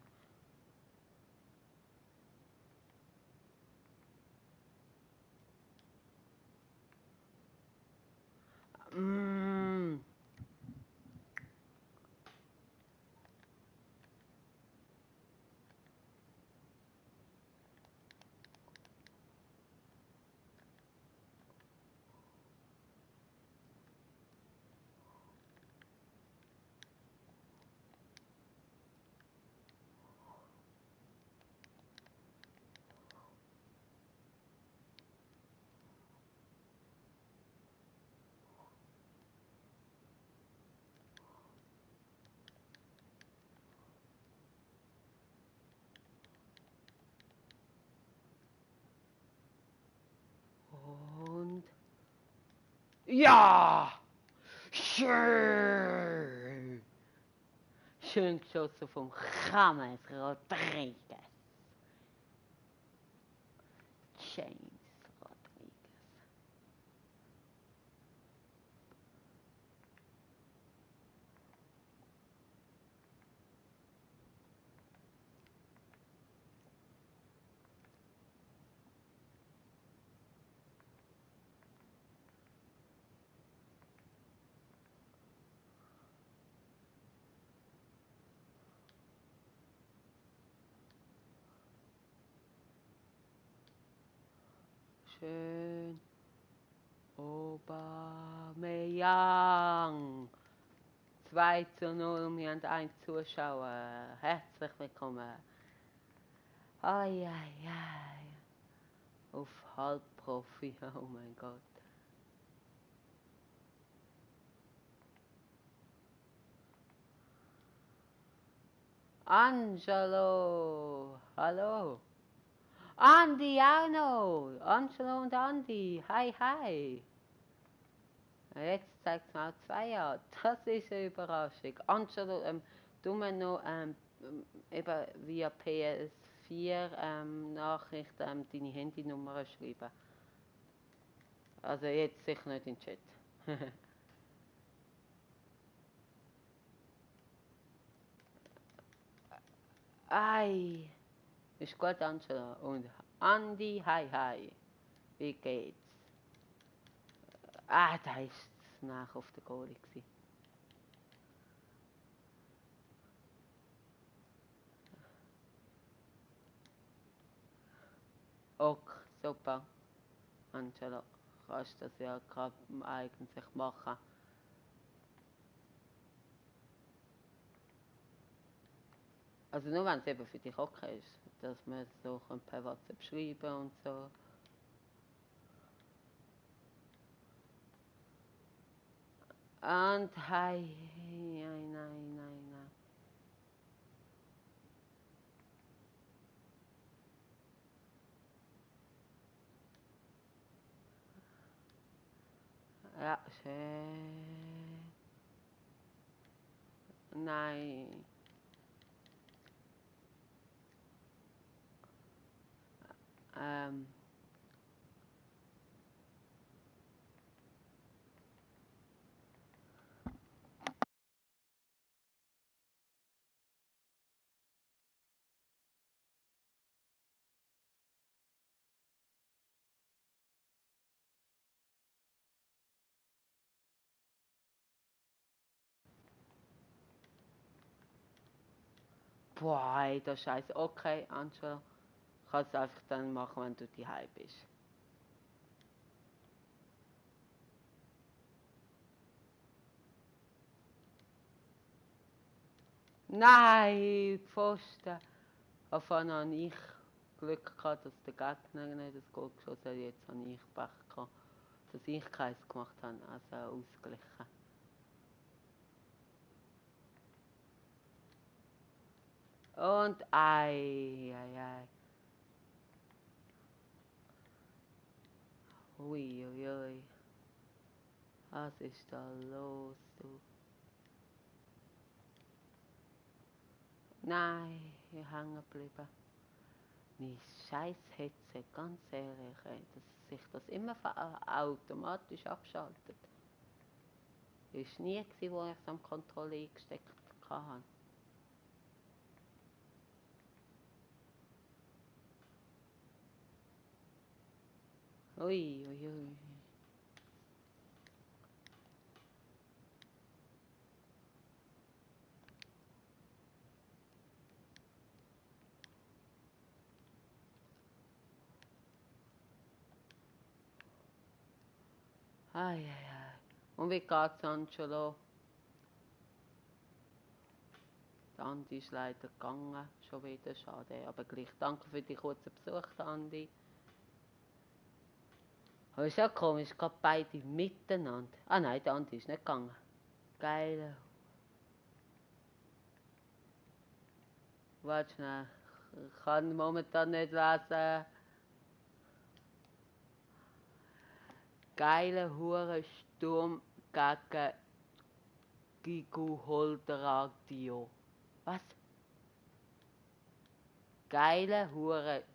Mm. Und ja! Schön! Schön geschossen vom James Rodriguez. James Rodriguez. Schön. Aubameyang. 2:0, wir haben einen Zuschauer. Herzlich willkommen. Ai, ai, ai. Auf Halbprofi, oh mein Gott. Angelo, hallo. Andi auch noch. Angelo und Andi, hi, hi. Jetzt zeigt es mal 2 an. Das ist eine Überraschung. Angelo, tu mir noch eben via PS4 Nachricht deine Handynummer schreiben. Also jetzt sicher nicht in den Chat. Ei, ist gut, Angelo. Und Andi, hi, hi. Wie geht's? Ah, da ist es nach auf der Goalie gewesen. Ok, super. Angelo, kannst das ja gerade eigentlich machen. Also nur wenn es eben für dich okay ist, dass wir so per WhatsApp schreiben und so. Und hi, nein, nein, nein, nein. Ja, schön. Nein. Ähm. Boah, ey, das ist scheiße. Okay, Angelo. Kannst du einfach dann machen, wenn du daheim bist. Nein, Pfosten. Auf einmal habe ich Glück gehabt, dass der Gegner nicht das Goal geschossen hat. Jetzt habe ich Pech gehabt, dass ich keins gemacht habe. Also ausgeglichen. Und ei. Ui. Was ist da los, du? Nein, ich hängen geblieben. Meine Scheißhetze, ganz ehrlich, ey, dass sich das immer automatisch abschaltet. Das war nie, wo ich es am Kontrolle eingesteckt hatte. Ui. Ei. Und wie geht's, Angelo? Der Andi ist leider gegangen, schon wieder, schade. Aber gleich danke für die kurzen Besuch, Andi. Aber ist ja komisch, gerade beide miteinander. Ah nein, der Andi ist nicht gegangen. Geil. Warte schnell, ich kann momentan nicht lesen. Geiler Hurensturm gegen Gigu Holdradio. Was? Geiler Hurensturm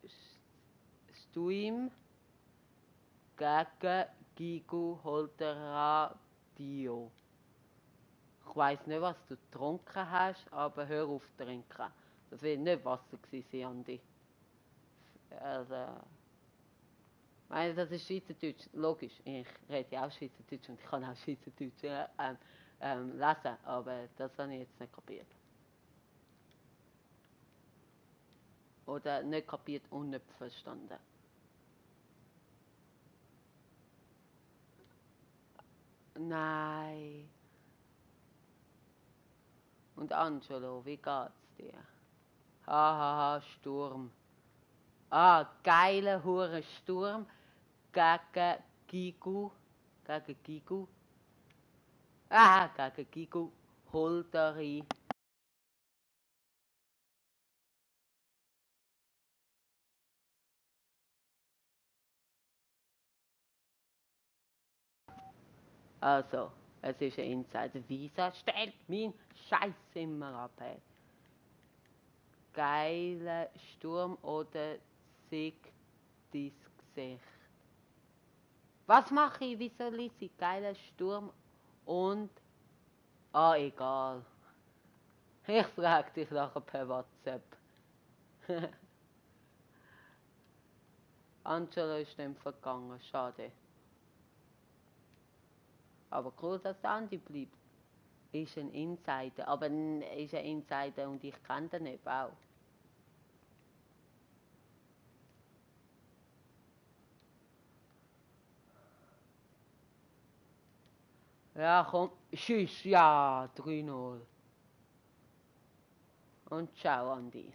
gegen Gigu Holdradio. Ich weiss nicht, was du getrunken hast, aber hör auf zu trinken. Das wird nicht Wasser gewesen, Andi. Also, meine, das ist Schweizerdeutsch, logisch. Ich rede ja auch Schweizerdeutsch und ich kann auch Schweizerdeutsch lesen, aber das habe ich jetzt nicht kapiert. Oder nicht kapiert und nicht verstanden. Nein. Und Angelo, wie geht's dir? Hahaha, Sturm. Ah, geiler Hurensturm gegen Gigu. Gegen Gigu. Gegen Gigu Holderi. Also, es ist ein Insider. Visa stellt mein Scheiß immer ab. Ey. Geiler Sturm oder sieg dein Gesicht. Was mache ich? Wieso lese ich? Geiler Sturm und... egal. Ich frage dich nachher per WhatsApp. Angelo ist nicht vergangen, schade. Aber cool, dass der Andi bleibt. Ist ein Insider, aber ist ein Insider und ich kenne den eben auch. Ja, komm, tschüss, ja, 3-0. Und ciao, Andi.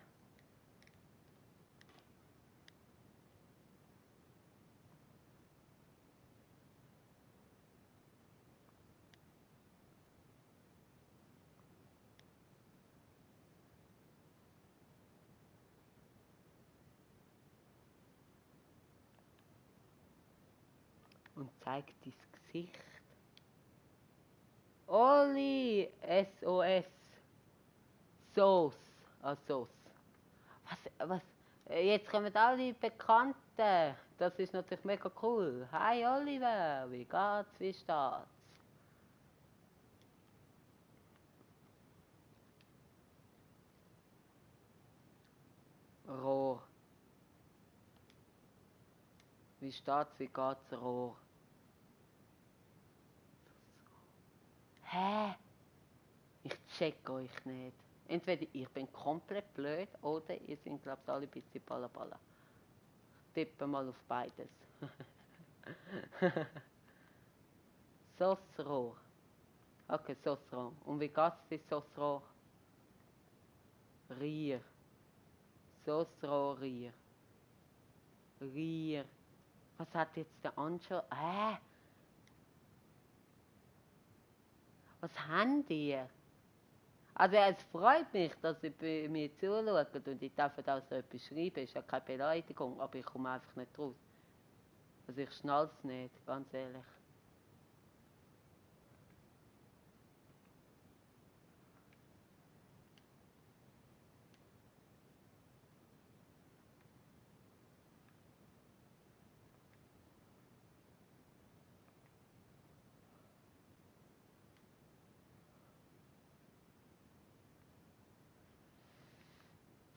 Und zeig dein Gesicht. Oli, SOS. Sauce. Sauce. Was? Jetzt kommen alle Bekannten. Das ist natürlich mega cool. Hi Oliver, wie geht's, wie steht's? Rohr. Wie steht's, wie geht's, Rohr? Hä? Ich check euch nicht. Entweder ich bin komplett blöd oder ihr seid, glaube ich, alle ein bisschen Balla. Tippe mal auf beides. Sauce Rohr. Okay, Sauce Rohr. Und wie geht's dir, Sauce Rohr? Rier. Rier. Rier. Was hat jetzt der Anschau? Was habt ihr? Also es freut mich, dass ihr bei mir zuschaut und ich darf da so etwas schreiben. Ist ja keine Beleidigung, aber ich komme einfach nicht raus. Also ich schnall's nicht, ganz ehrlich.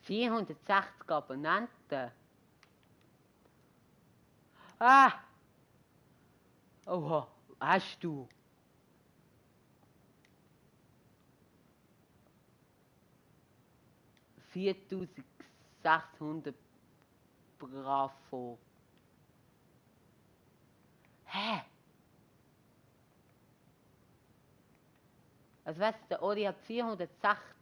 ...460 Abonnenten. Oha, hast du? ...4600 Bravo. Also weißt du, der Oli hat 460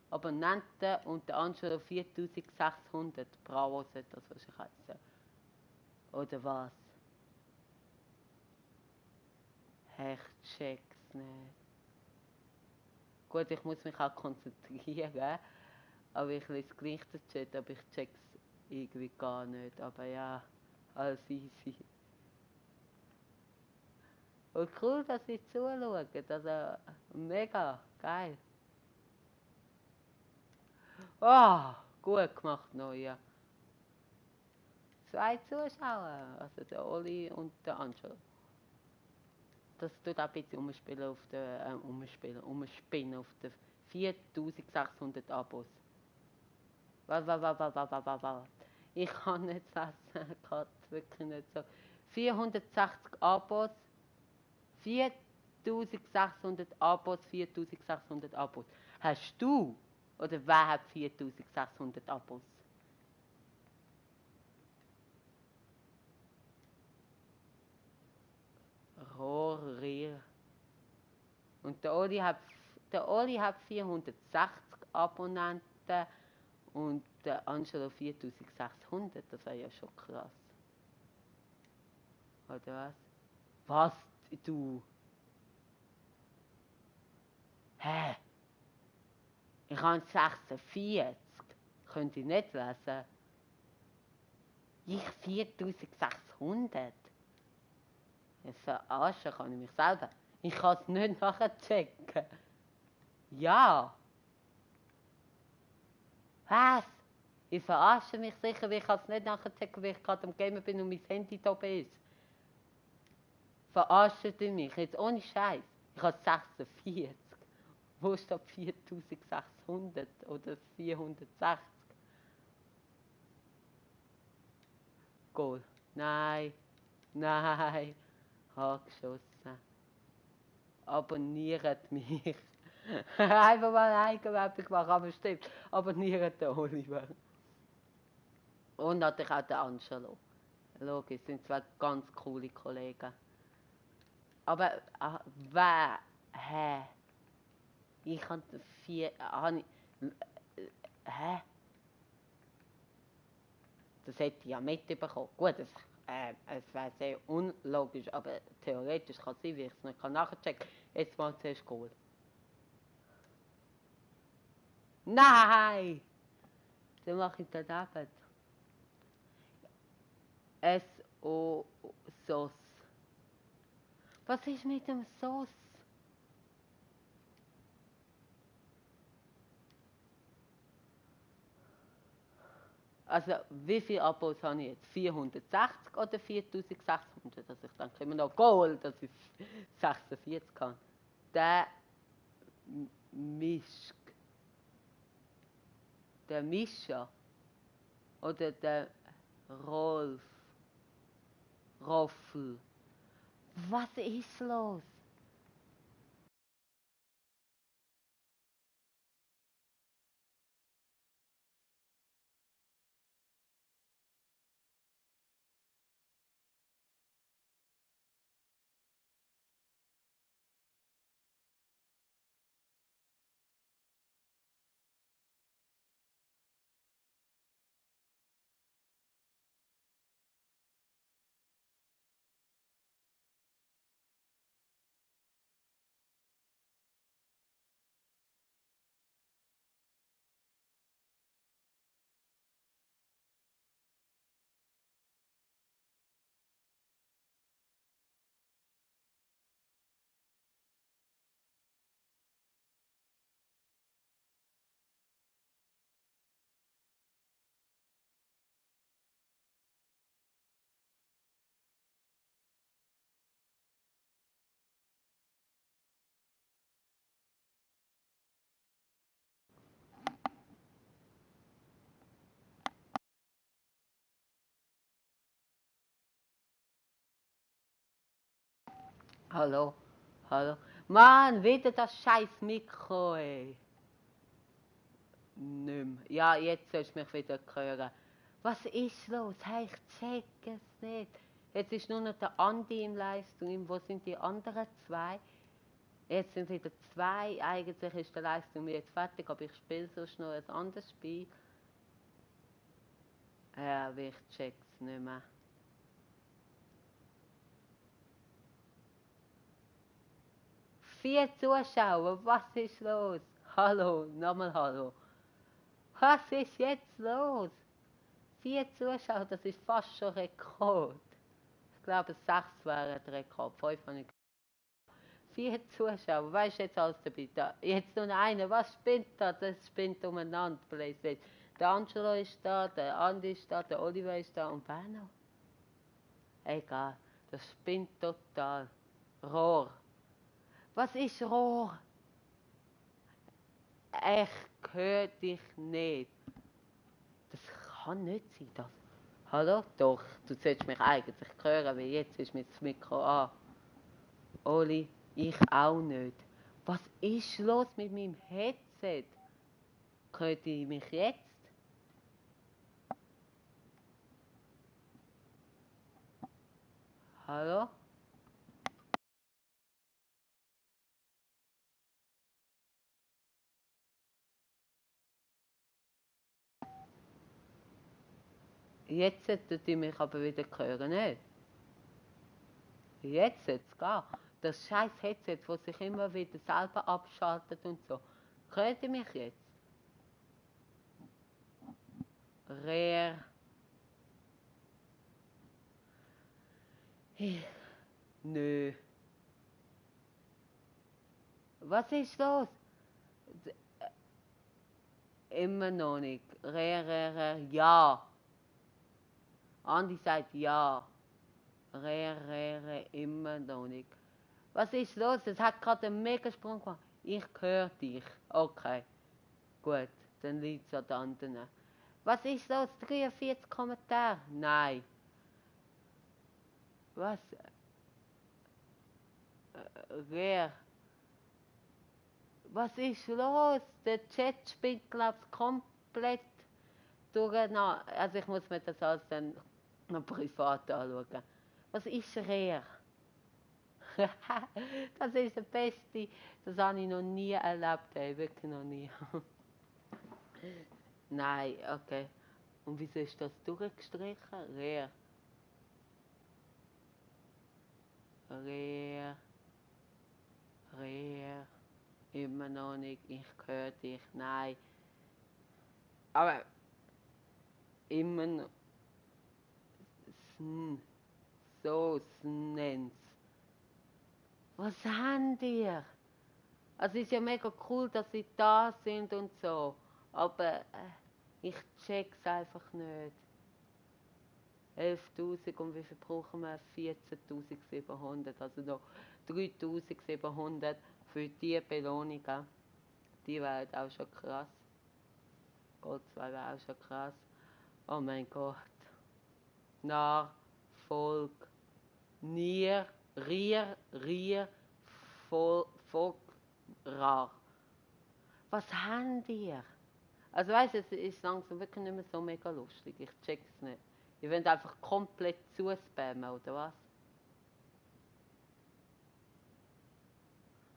Abonnenten und der Angelo 4600. Bravo sollte das wahrscheinlich heißen. Oder was? Ich check's nicht. Gut, ich muss mich auch konzentrieren. Aber ich lese gleich den Chat, aber ich check's irgendwie gar nicht. Aber ja, alles easy. Und cool, dass ihr zuschaut. Also, mega geil. Gut gemacht, Neuja. 2 Zuschauer, also der Oli und der Angelo. Das tut auch ein bisschen umspielen auf der, umspinnen auf den 4600 Abos. Was? Ich kann nicht lesen, gerade wirklich nicht so. 460 Abos, 4600 Abos, 4600 Abos. Hast du? Oder wer hat 4600 Abos? Rohrier. Und der Oli hat 460 Abonnenten und der Angelo 4600. Das wäre ja schon krass. Oder was? Was, du? Ich habe 46. Könnt ihr nicht lesen? Ich 4600. Jetzt verarschen kann ich mich selber. Ich kann es nicht nachchecken. Ja. Was? Ich verarsche mich sicher, weil ich kann es nicht nachchecken, weil ich gerade am Gamen bin und mein Handy da ist. Verarschen ihr mich? Jetzt ohne Scheiß. Ich habe 46. Wo steht 4600 oder 460? Goal. Nein. Geschossen. Abonniert mich. Einfach mal Eigenwerbung machen, aber stimmt. Abonniert den Oliver. Und natürlich auch den Angelo. Logisch, sind zwei ganz coole Kollegen. Aber wer? Ich habe 4. Das hätte ich ja mitbekommen. Gut, es wäre sehr unlogisch, aber theoretisch kann es sein, wie ich es nicht nachchecken kann. Jetzt mal zuerst Goal. Nein! Dann mache ich daneben. SO-Sauce. Was ist mit dem Sauce? Also, wie viele Abos habe ich jetzt? 460 oder 4600? Also, ich denke immer noch Goal, dass ich 46 kann. Der Mischk. Der Mischa. Oder der Rolf. Roffel. Was ist los? Hallo, hallo. Mann, wieder das scheiß Mikro, ey. Nimm. Ja, jetzt sollst du mich wieder hören. Was ist los? Hey, ich check es nicht. Jetzt ist nur noch der Andi im Livestream. Wo sind die anderen zwei? Jetzt sind wieder zwei. Eigentlich ist der Livestream jetzt fertig, aber ich spiele sonst noch ein anderes Spiel. Ja, aber ich check's nicht mehr. Vier Zuschauer, was ist los? Hallo, nochmal hallo. Was ist jetzt los? 4 Zuschauer, das ist fast schon Rekord. Ich glaube, 6 wären der Rekord, 5 habe ich. 4 Zuschauer, weißt du jetzt alles dabei? Da. Jetzt nur einer, was spinnt da? Das spinnt umeinander, PlayStation. Der Angelo ist da, der Andi ist da, der Oliver ist da und wer noch? Egal, das spinnt total. Rohr. Was ist Rohr? Ich höre dich nicht. Das kann nicht sein, das. Hallo? Doch, du solltest mich eigentlich hören, weil jetzt ist mein Mikro an. Oli, ich auch nicht. Was ist los mit meinem Headset? Hört ihr mich jetzt? Hallo? Jetzt solltet ihr mich aber wieder hören, nicht? Jetzt jetzt gar. Das scheiß Headset, das sich immer wieder selber abschaltet und so. Hört ihr mich jetzt? Rer. Nö. Was ist los? Immer noch nicht. Ja. Andi sagt ja. Immer noch nicht. Was ist los? Es hat gerade einen Megasprung gemacht. Ich höre dich. Okay. Gut, dann liegt es an den anderen. Was ist los? 43 Kommentare? Nein. Was? Wer? Was ist los? Der Chat spinnt, glaube ich, komplett durcheinander. Also ich muss mir das alles dann noch privat anschauen. Was ist Rer? Das ist der Beste. Das habe ich noch nie erlebt, ey. Wirklich noch nie. Nein, okay. Und wieso ist das durchgestrichen? Rer. Rer. Rer. Immer noch nicht. Ich höre dich. Nein. Aber immer noch. So nennt's. Was haben die? Also es ist ja mega cool, dass sie da sind und so. Aber ich check's einfach nicht. 11.000 und wie viel brauchen wir? 14.700. Also noch 3.700 für die Belohnungen. Die wäre auch schon krass. Gold 2 wäre auch schon krass. Oh mein Gott. Nachfolg. Rier, Volk, Rar. Was haben die? Also weißt du, es ist langsam wirklich nicht mehr so mega lustig. Ich check's nicht. Ihr wollt einfach komplett zuspammen, oder was?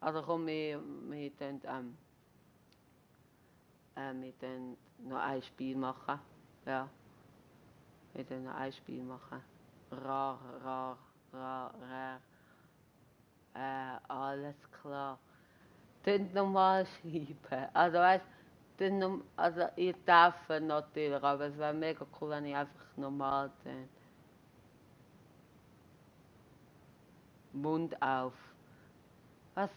Also komm, wir dann noch ein Spiel machen. Ja, wir dann noch ein Spiel machen. Rar. Alles klar. Dann normal schreiben. Also weißt du, also ihr dürft natürlich, aber es wäre mega cool, wenn ich einfach normal bin. Mund auf. Was?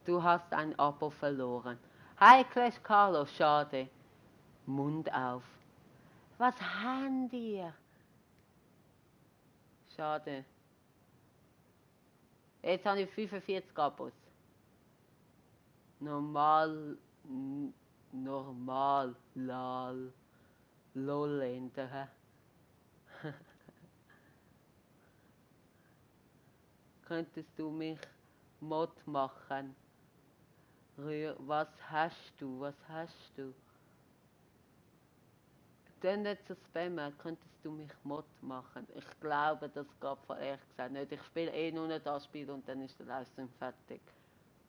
Du hast ein Abo verloren. Hi Clash Carlo, schade. Mund auf. Was haben die? Schade. Jetzt habe ich 45 Abos. Normal, lol, Enter. könntest du mich Mod machen? Was hast du? Was hast du? Dann nicht so spammen, könntest du mich Mod machen? Ich glaube, das geht von ehrlich gesagt nicht. Ich spiele nur noch das Spiel und dann ist der Livestream fertig.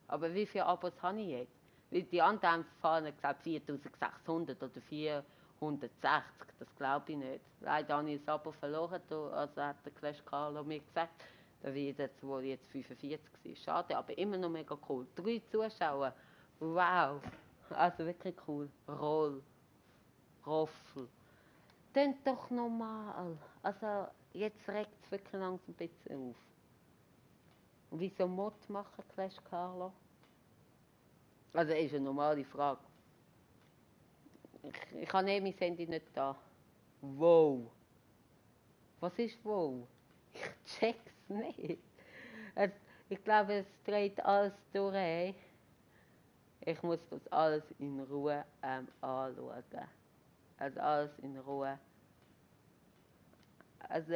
Aber wie viele Abos habe ich jetzt? Weil die anderen haben gesagt 4600 oder 460, das glaube ich nicht. Leider habe ich das Abo verloren, also hat der Clash Carlo mir gesagt. Da wird jetzt wohl jetzt 45 sein. Schade, aber immer noch mega cool. 3 Zuschauer, wow, also wirklich cool. Roffel. Dann doch normal. Also jetzt regt es wirklich langsam ein bisschen auf. Und wieso Mod machen, Clash Carlo? Also ist eine normale Frage. Ich habe mein Handy nicht da. Wow. Was ist wow? Ich check's nicht. Ich glaube, es dreht alles durch. Ich muss das alles in Ruhe anschauen. Also alles in Ruhe. Also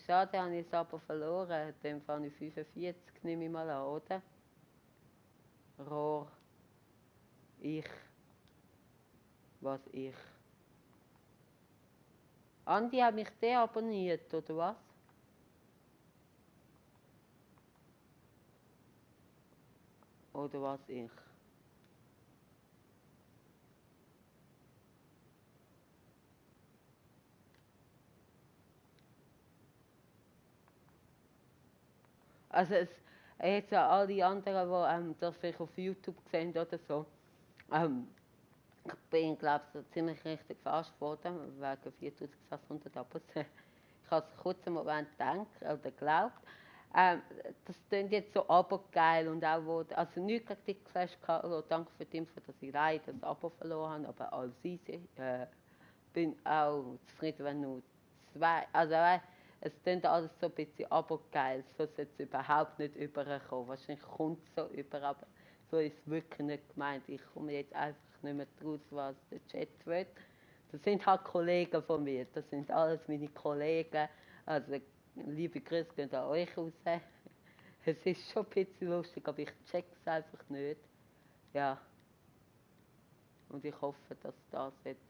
schade, habe ich es aber verloren. Dann fand ich 45, nehme ich mal an, oder? Rohr. Ich. Was ich. Andi hat mich deabonniert, oder was? Oder was ich? Also jetzt alle anderen, die das vielleicht auf YouTube sehen oder so, ich bin, glaube ich, so ziemlich richtig verarscht worden, wegen 4600 Abos. Ich habe es kurz einen Moment gedacht oder geglaubt. Das klingt jetzt so abergeil und auch, also nichts gegen die Clash Carlo, danke für die Info, dass ich leider das Abo verloren habe, aber als easy. Bin auch zufrieden, wenn nur 2, also es klingt alles so ein bisschen abergeil, so sollte es überhaupt nicht überkommen. Wahrscheinlich kommt es so über, aber so ist es wirklich nicht gemeint. Ich komme jetzt einfach nicht mehr draus, was der Chat will. Das sind halt Kollegen von mir, das sind alles meine Kollegen. Also liebe Grüße gehen an euch raus. Es ist schon ein bisschen lustig, aber ich check es einfach nicht. Ja. Und ich hoffe, dass das jetzt,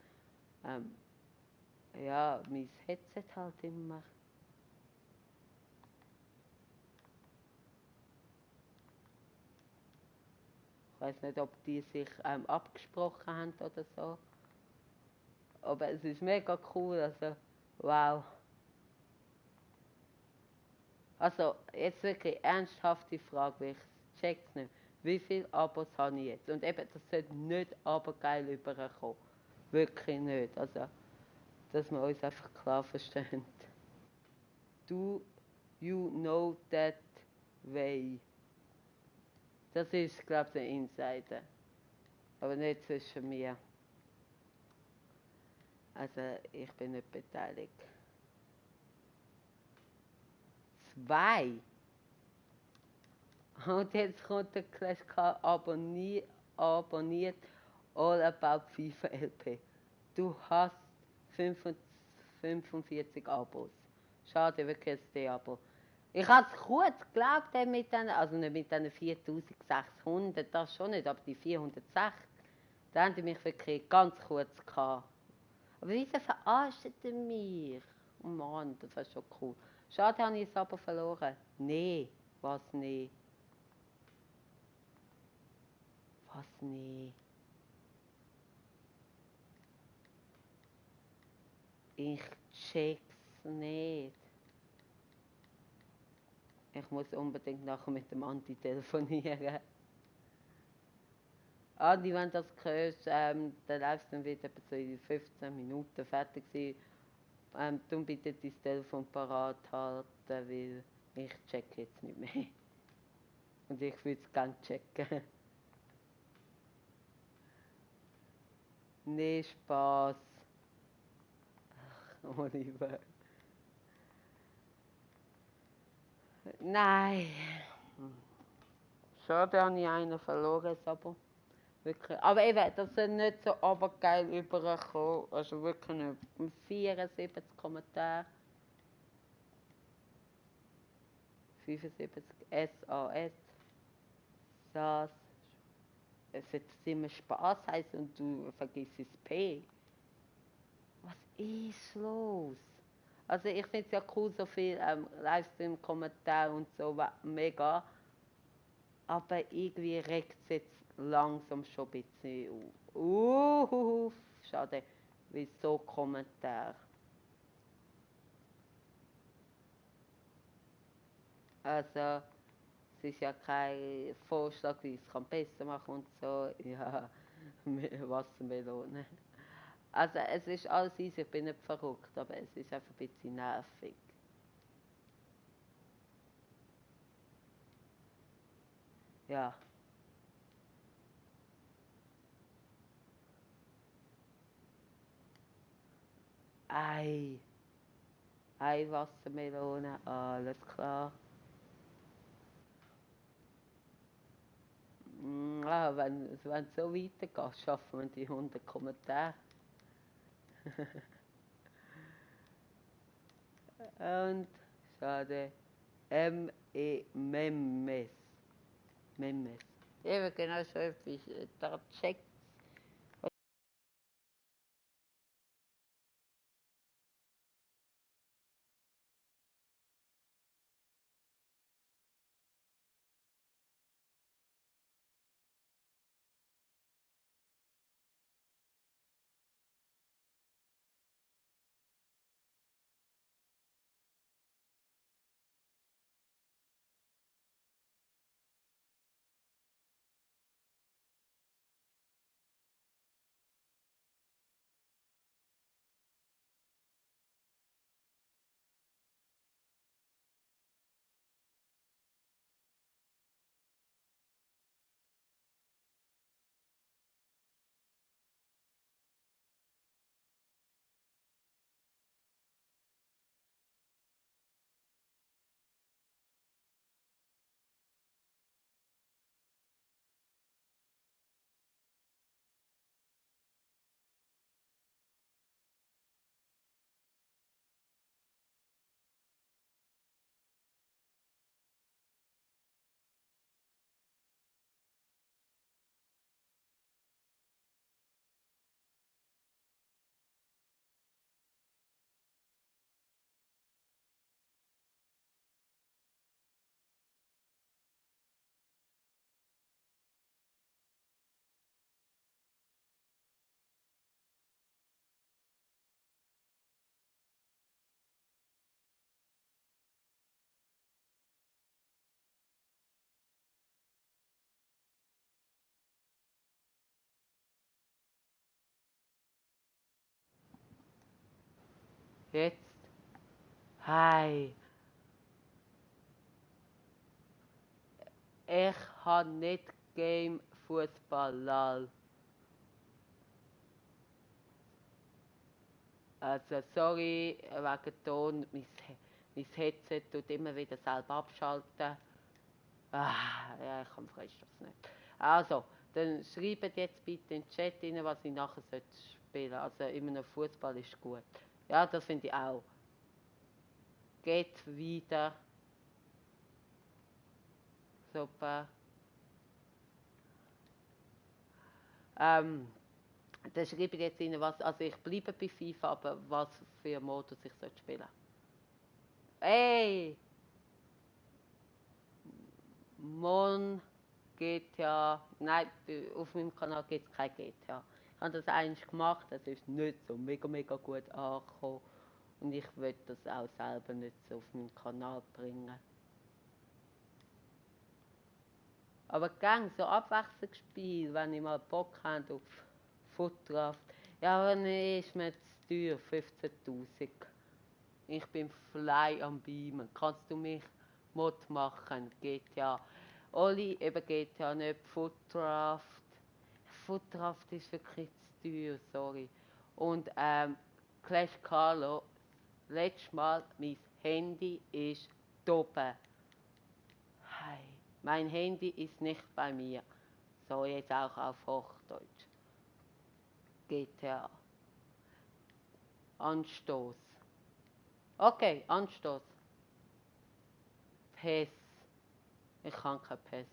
ja, mein Headset halt immer. Ich weiß nicht, ob die sich abgesprochen haben oder so. Aber es ist mega cool, also wow. Also jetzt wirklich ernsthafte Frage, weil ich check's nicht. Wie viele Abos habe ich jetzt? Und eben, das sollte nicht abergeil überkommen. Wirklich nicht. Also, dass wir uns einfach klar verstehen. Do you know that way? Das ist, glaube ich, der Insider. Aber nicht zwischen mir. Also, ich bin nicht beteiligt. 2. Und jetzt kommt der Clash Card abonniert All About FIFA LP. Du hast 45 Abos. Schade, wirklich jetzt die Abo. Ich habe es kurz geglaubt, mit den, also nicht mit den 4600, das schon nicht, aber die 406, da haben die mich wirklich ganz kurz gehabt. Aber wieso verarscht ihr mich? Oh Mann, das war schon cool. Schade, habe ich das Abo verloren. Nee, was nee? Was nee? Ich check's nicht. Ich muss unbedingt nachher mit dem Andi telefonieren. Andi, wenn du das hörst, der Livestream wird etwa so in 15 Minuten fertig sein. Du bitte dein Telefon parat halten, weil ich check jetzt nicht mehr. Und ich würde es gerne checken. Nee, Spaß. Ach, Oliver. Nein. Schade, habe ich einen verloren, aber wirklich. Aber eben, das sind nicht so abergeil übergekommen. Also wirklich nicht. 74 Kommentare. 75 SAS, SAS. Es wird immer Spaß heißen und du vergisst das P. Was ist los? Also ich finde es ja cool, so viel Livestream, Kommentare und so, mega. Aber irgendwie regt es jetzt langsam schon ein bisschen auf. Schade, wieso Kommentar? Also, es ist ja kein Vorschlag, wie es kann besser machen und so. Ja, Wassermelone. Also, es ist alles easy, ich bin nicht verrückt, aber es ist einfach ein bisschen nervig. Ja. Ei. Ei, Wassermelone, alles klar. Wenn es so weitergeht, schaffen wir die 100 Kommentare. Und, schade, Memes. Memes. Eben genau so etwas. Da checkt. Jetzt. Hi. Ich habe nicht Game Fußball, lol. Also, sorry, wegen Ton, mein Headset tut immer wieder selber abschalten. Ja, ich kann freilich das nicht. Also, dann schreibt jetzt bitte in den Chat rein, was ich nachher spielen sollte. Also, immer noch Fußball ist gut. Ja, das finde ich auch. Geht wieder. Super. Dann schreibe ich jetzt rein, was, also ich bleibe bei FIFA, aber was für Modus ich spielen sollte. Hey! Mon GTA. Nein, auf meinem Kanal gibt es kein GTA. Ich habe das eigentlich gemacht, das ist nicht so mega gut angekommen. Und ich will das auch selber nicht so auf meinen Kanal bringen. Aber gang so Abwechslungsspiel, wenn ich mal Bock habe auf Footdraft. Ja, aber nee, ist mir zu teuer, 15'000. Ich bin fly am Beamen. Kannst du mich Mod machen? GTA. Oli, eben GTA nicht. Footdraft. Footdraft ist wirklich zu teuer, sorry. Und Clash Carlo. Letztes Mal, mein Handy ist oben. Hi. Mein Handy ist nicht bei mir. So, jetzt auch auf Hochdeutsch. GTA. Anstoß. Okay, Anstoß. PES. Ich kann kein PES.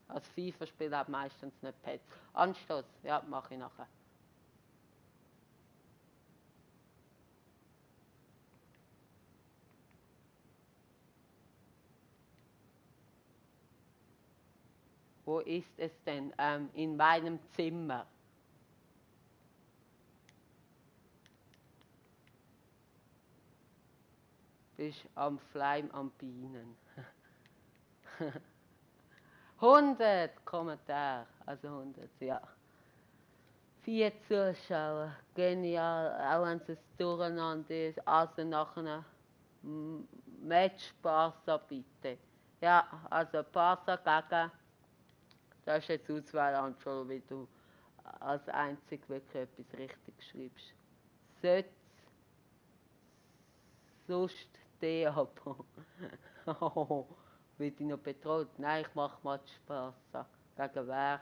Als FIFA-Spieler hat meistens nicht PES. Anstoß, ja, mache ich nachher. Wo ist es denn? In meinem Zimmer. Bist am Fleim am Bienen. 100 Kommentare, also 100, ja. 4 Zuschauer, genial, auch wenn es durcheinander ist, also nachher Match Barca bitte. Ja, also Barca gegen, das ist jetzt Auswahl anschauen, wie du als einzig wirklich etwas richtig schreibst. Sollte sonst Diabo. Wird ich noch bedroht? Nein, ich mache mal Spaß. Gegen wer?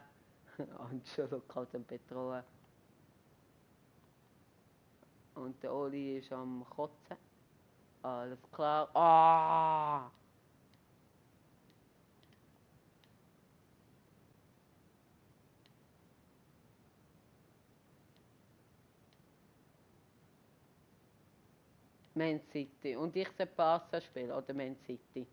Angelo kann den bedrohen. Und der Oli ist am Kotzen. Alles klar. Ah! Man City. Und ich soll Barca spielen, oder Man City?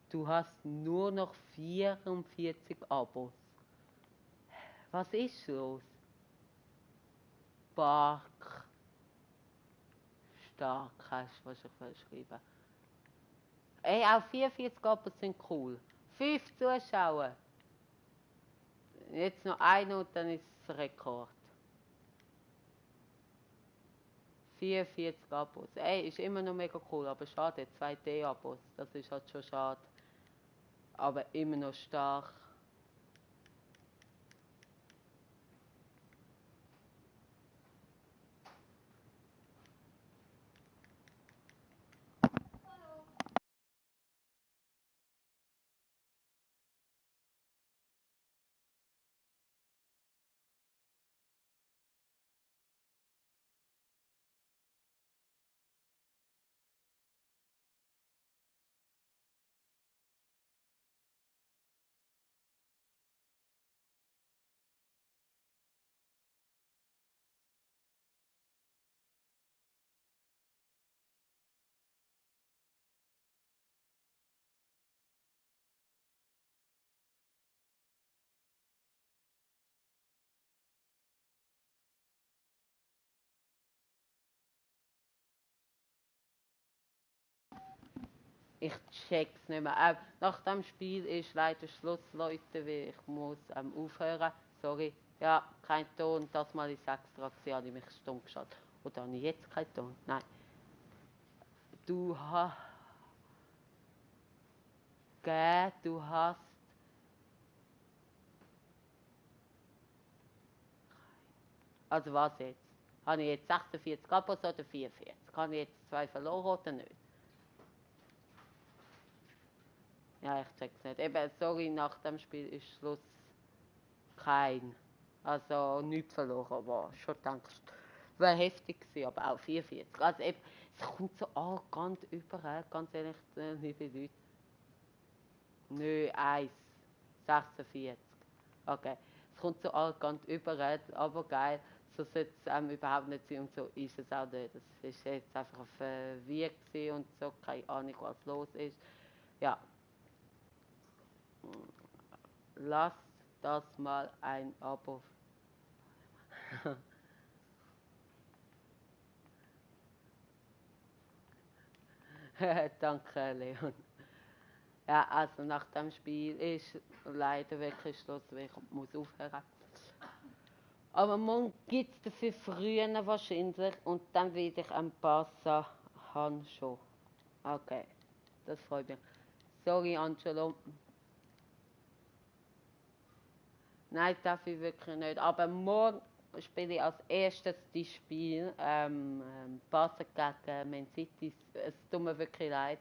Du hast nur noch 44 Abos. Was ist los? Bark. Stark hast du wahrscheinlich geschrieben. Ey, auch 44 Abos sind cool. 5 Zuschauer. Jetzt noch einer und dann ist es Rekord. 44 Abos. Ey, ist immer noch mega cool, aber schade, 2 D-Abos. Das ist halt schon schade. Aber immer noch stark. Ich check's nicht mehr. Nach dem Spiel ist leider Schluss, Leute, weil ich muss aufhören. Sorry. Ja, kein Ton. Das Mal ist extra, habe ich mich stumm geschaltet. Oder habe ich jetzt keinen Ton? Nein. Du hast... Du hast... Also was jetzt? Habe ich jetzt 46 Abos oder 44? Habe ich jetzt 2 verloren oder nicht? Ja, ich check's nicht. Eben, sorry, nach dem Spiel ist Schluss. Kein. Also nichts verloren, aber schon denkst du, wäre heftig gewesen, aber auch 44. Also eben, es kommt so arrogant überall, ganz ehrlich, liebe Leute. Nö, 1, 46. Okay. Es kommt so arrogant überall, aber geil. So sollte es überhaupt nicht sein und so ist es auch nicht. Es ist jetzt einfach verwirrt und so, keine Ahnung, was los ist. Ja. Lass das mal ein Abo. Danke, Leon. Ja, also nach dem Spiel ist leider wirklich Schluss, weil ich muss aufhören. Aber morgen gibt es dafür früher wahrscheinlich und dann werde ich ein paar Sachen haben schon. Okay, das freut mich. Sorry, Angelo. Nein, darf ich wirklich nicht. Aber morgen spiele ich als erstes das Spiel Basel gegen Man City. Es tut mir wirklich leid.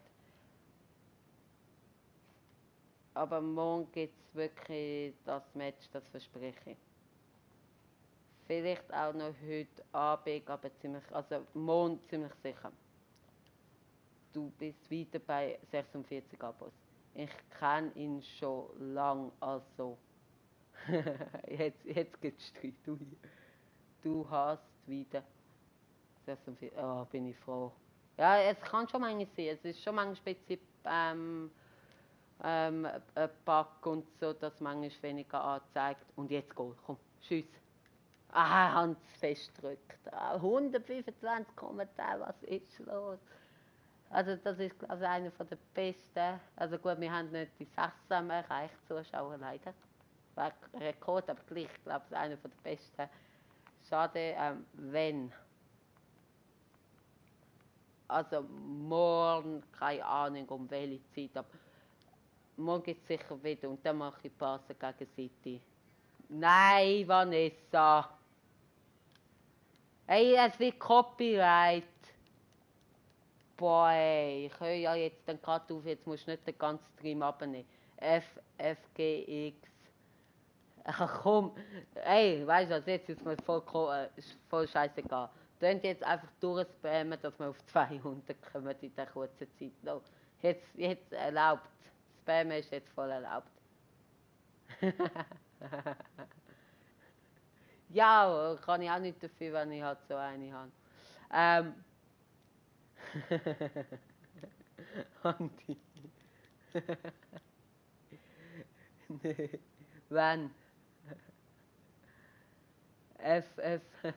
Aber morgen gibt es wirklich das Match, das verspreche ich. Vielleicht auch noch heute Abend, aber also morgen ziemlich sicher. Du bist wieder bei 46 Abos. Ich kenne ihn schon lang, also jetzt gibt es Streit. Du hast wieder 46. Oh, bin ich froh. Ja, es kann schon manchmal sein. Es ist schon manchmal speziell ein Bug und so, dass manchmal weniger anzeigt. Und jetzt Goal, komm, tschüss. Ah, Hans festdrückt. 125 Kommentare, was ist los? Also das ist also einer der besten. Also gut, wir haben nicht die 6 erreicht, Zuschauer leider. War Rekord, aber gleich, ich glaube, es ist einer der besten. Schade, wenn. Also morgen, keine Ahnung um welche Zeit, aber morgen geht es sicher wieder und dann mache ich Pause gegen City. Nein, Vanessa! Hey, es wird Copyright. Boah, ey, ich höre ja jetzt dann gerade auf, jetzt musst du nicht den ganzen Stream abnehmen. FFGX. Ach komm, ey, weißt du was, jetzt ist mir voll scheißegal. Könnt jetzt einfach durchspammen, dass wir auf 200 kommen in der kurzen Zeit. No. Jetzt erlaubt. Spammen ist jetzt voll erlaubt. Ja, kann ich auch nicht dafür, wenn ich halt so eine habe. Andi. Nee. Wenn? FFF.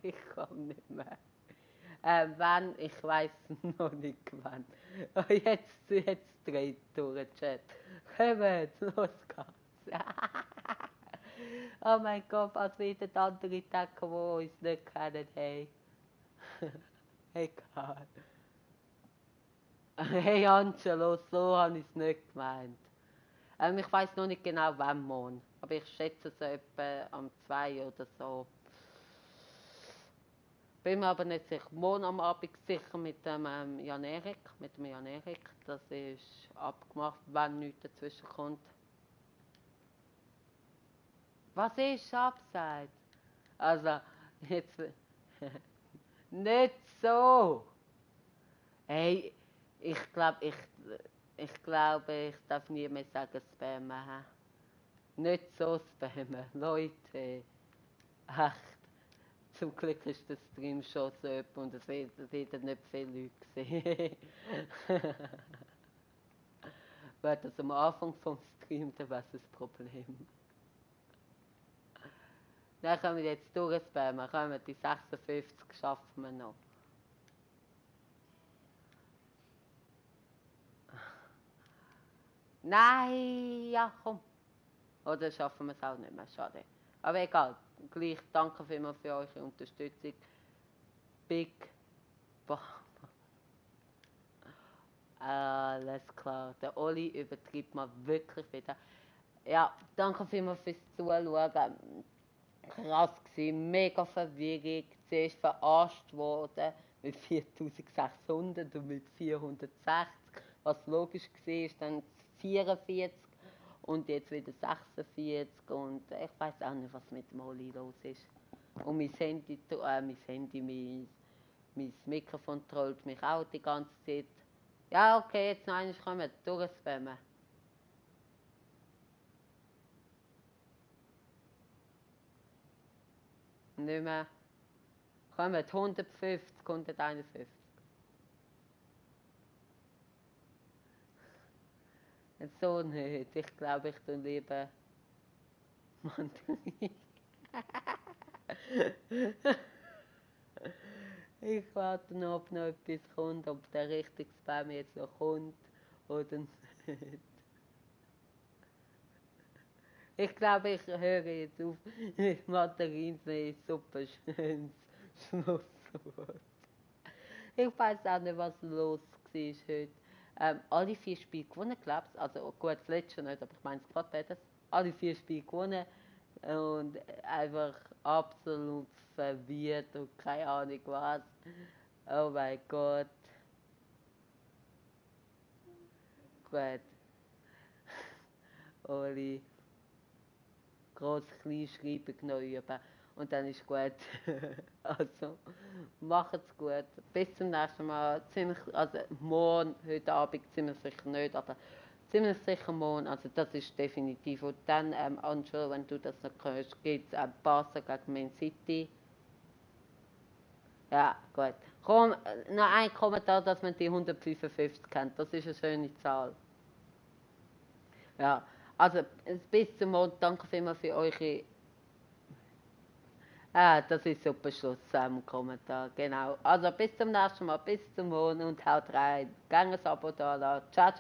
Ich komme nicht mehr. Wann? Ich weiß noch nicht wann. Oh, jetzt dreht durch den Chat. Kommt, los geht's. Oh mein Gott, als wieder die andere denken, die uns nicht kennen. Hey. Egal. Hey Angelo, so habe ich es nicht gemeint. Ich weiß noch nicht genau, wann morgen. Aber ich schätze so etwa am 2 oder so. Bin mir aber nicht sicher. Morgen am Abend sicher mit dem Jan Erik. Das ist abgemacht, wenn nichts dazwischen kommt. Was ist abseits? Also, jetzt. Nicht so! Hey, ich glaube, ich darf nie mehr sagen spammen. Nicht so spammen, Leute. Echt. Zum Glück ist der Stream schon so öppe und es werden nicht viele Leute sehen. Wäre das am Anfang vom Stream, dann wäre es ein Problem. Dann können wir jetzt durchspammen, die 56 schaffen wir noch. Nein, ja komm. Oder schaffen wir es auch nicht mehr, schade. Aber egal, gleich danke vielmals für eure Unterstützung. Big Baba. Alles klar, der Oli übertreibt mal wirklich wieder. Ja, danke vielmals fürs Zuschauen. Krass gewesen, mega Verwirrung. Zuerst verarscht worden mit 4600 und mit 460. Was logisch war, dann 44 und jetzt wieder 46. Und ich weiß auch nicht, was mit dem Oli los ist. Und mein Mikrofon trollt mich auch die ganze Zeit. Ja, okay, jetzt noch einmal können wir durchspammen. Nicht mehr. Kommen 150, 151. So nicht. Ich glaube, ich tue lieber Mandarin. Ich warte noch, ob noch etwas kommt, ob der richtige Spam jetzt noch kommt oder nicht. Ich glaube, ich höre jetzt auf mit Mandarinsee-Suppe schönes Schlusswort. Ich weiß auch nicht, was los war heute. Alle 4 Spiele gewonnen, glaube ich. Also gut, das letzte nicht, aber ich meine es gerade beides. Alle 4 Spiele gewonnen und einfach absolut verwirrt und keine Ahnung was. Oh mein Gott. Gut. Alle groß, klein schreiben noch üben. Und dann ist gut. Also, macht's gut. Bis zum nächsten Mal. Ziemlich, also morgen, heute Abend ziemlich sicher nicht, aber ziemlich sicher morgen. Also das ist definitiv. Und dann, Anschau, wenn du das noch hörst, gibt es Barca gegen Man City. Ja, gut. Komm, noch ein Kommentar, dass man die 155 kennt. Das ist eine schöne Zahl. Ja, also bis zum Morgen. Danke vielmals für eure. Das ist super Schluss im Kommentar. Genau. Also bis zum nächsten Mal, bis zum Morgen und haut rein. Gerne ein Abo da. Ciao, ciao.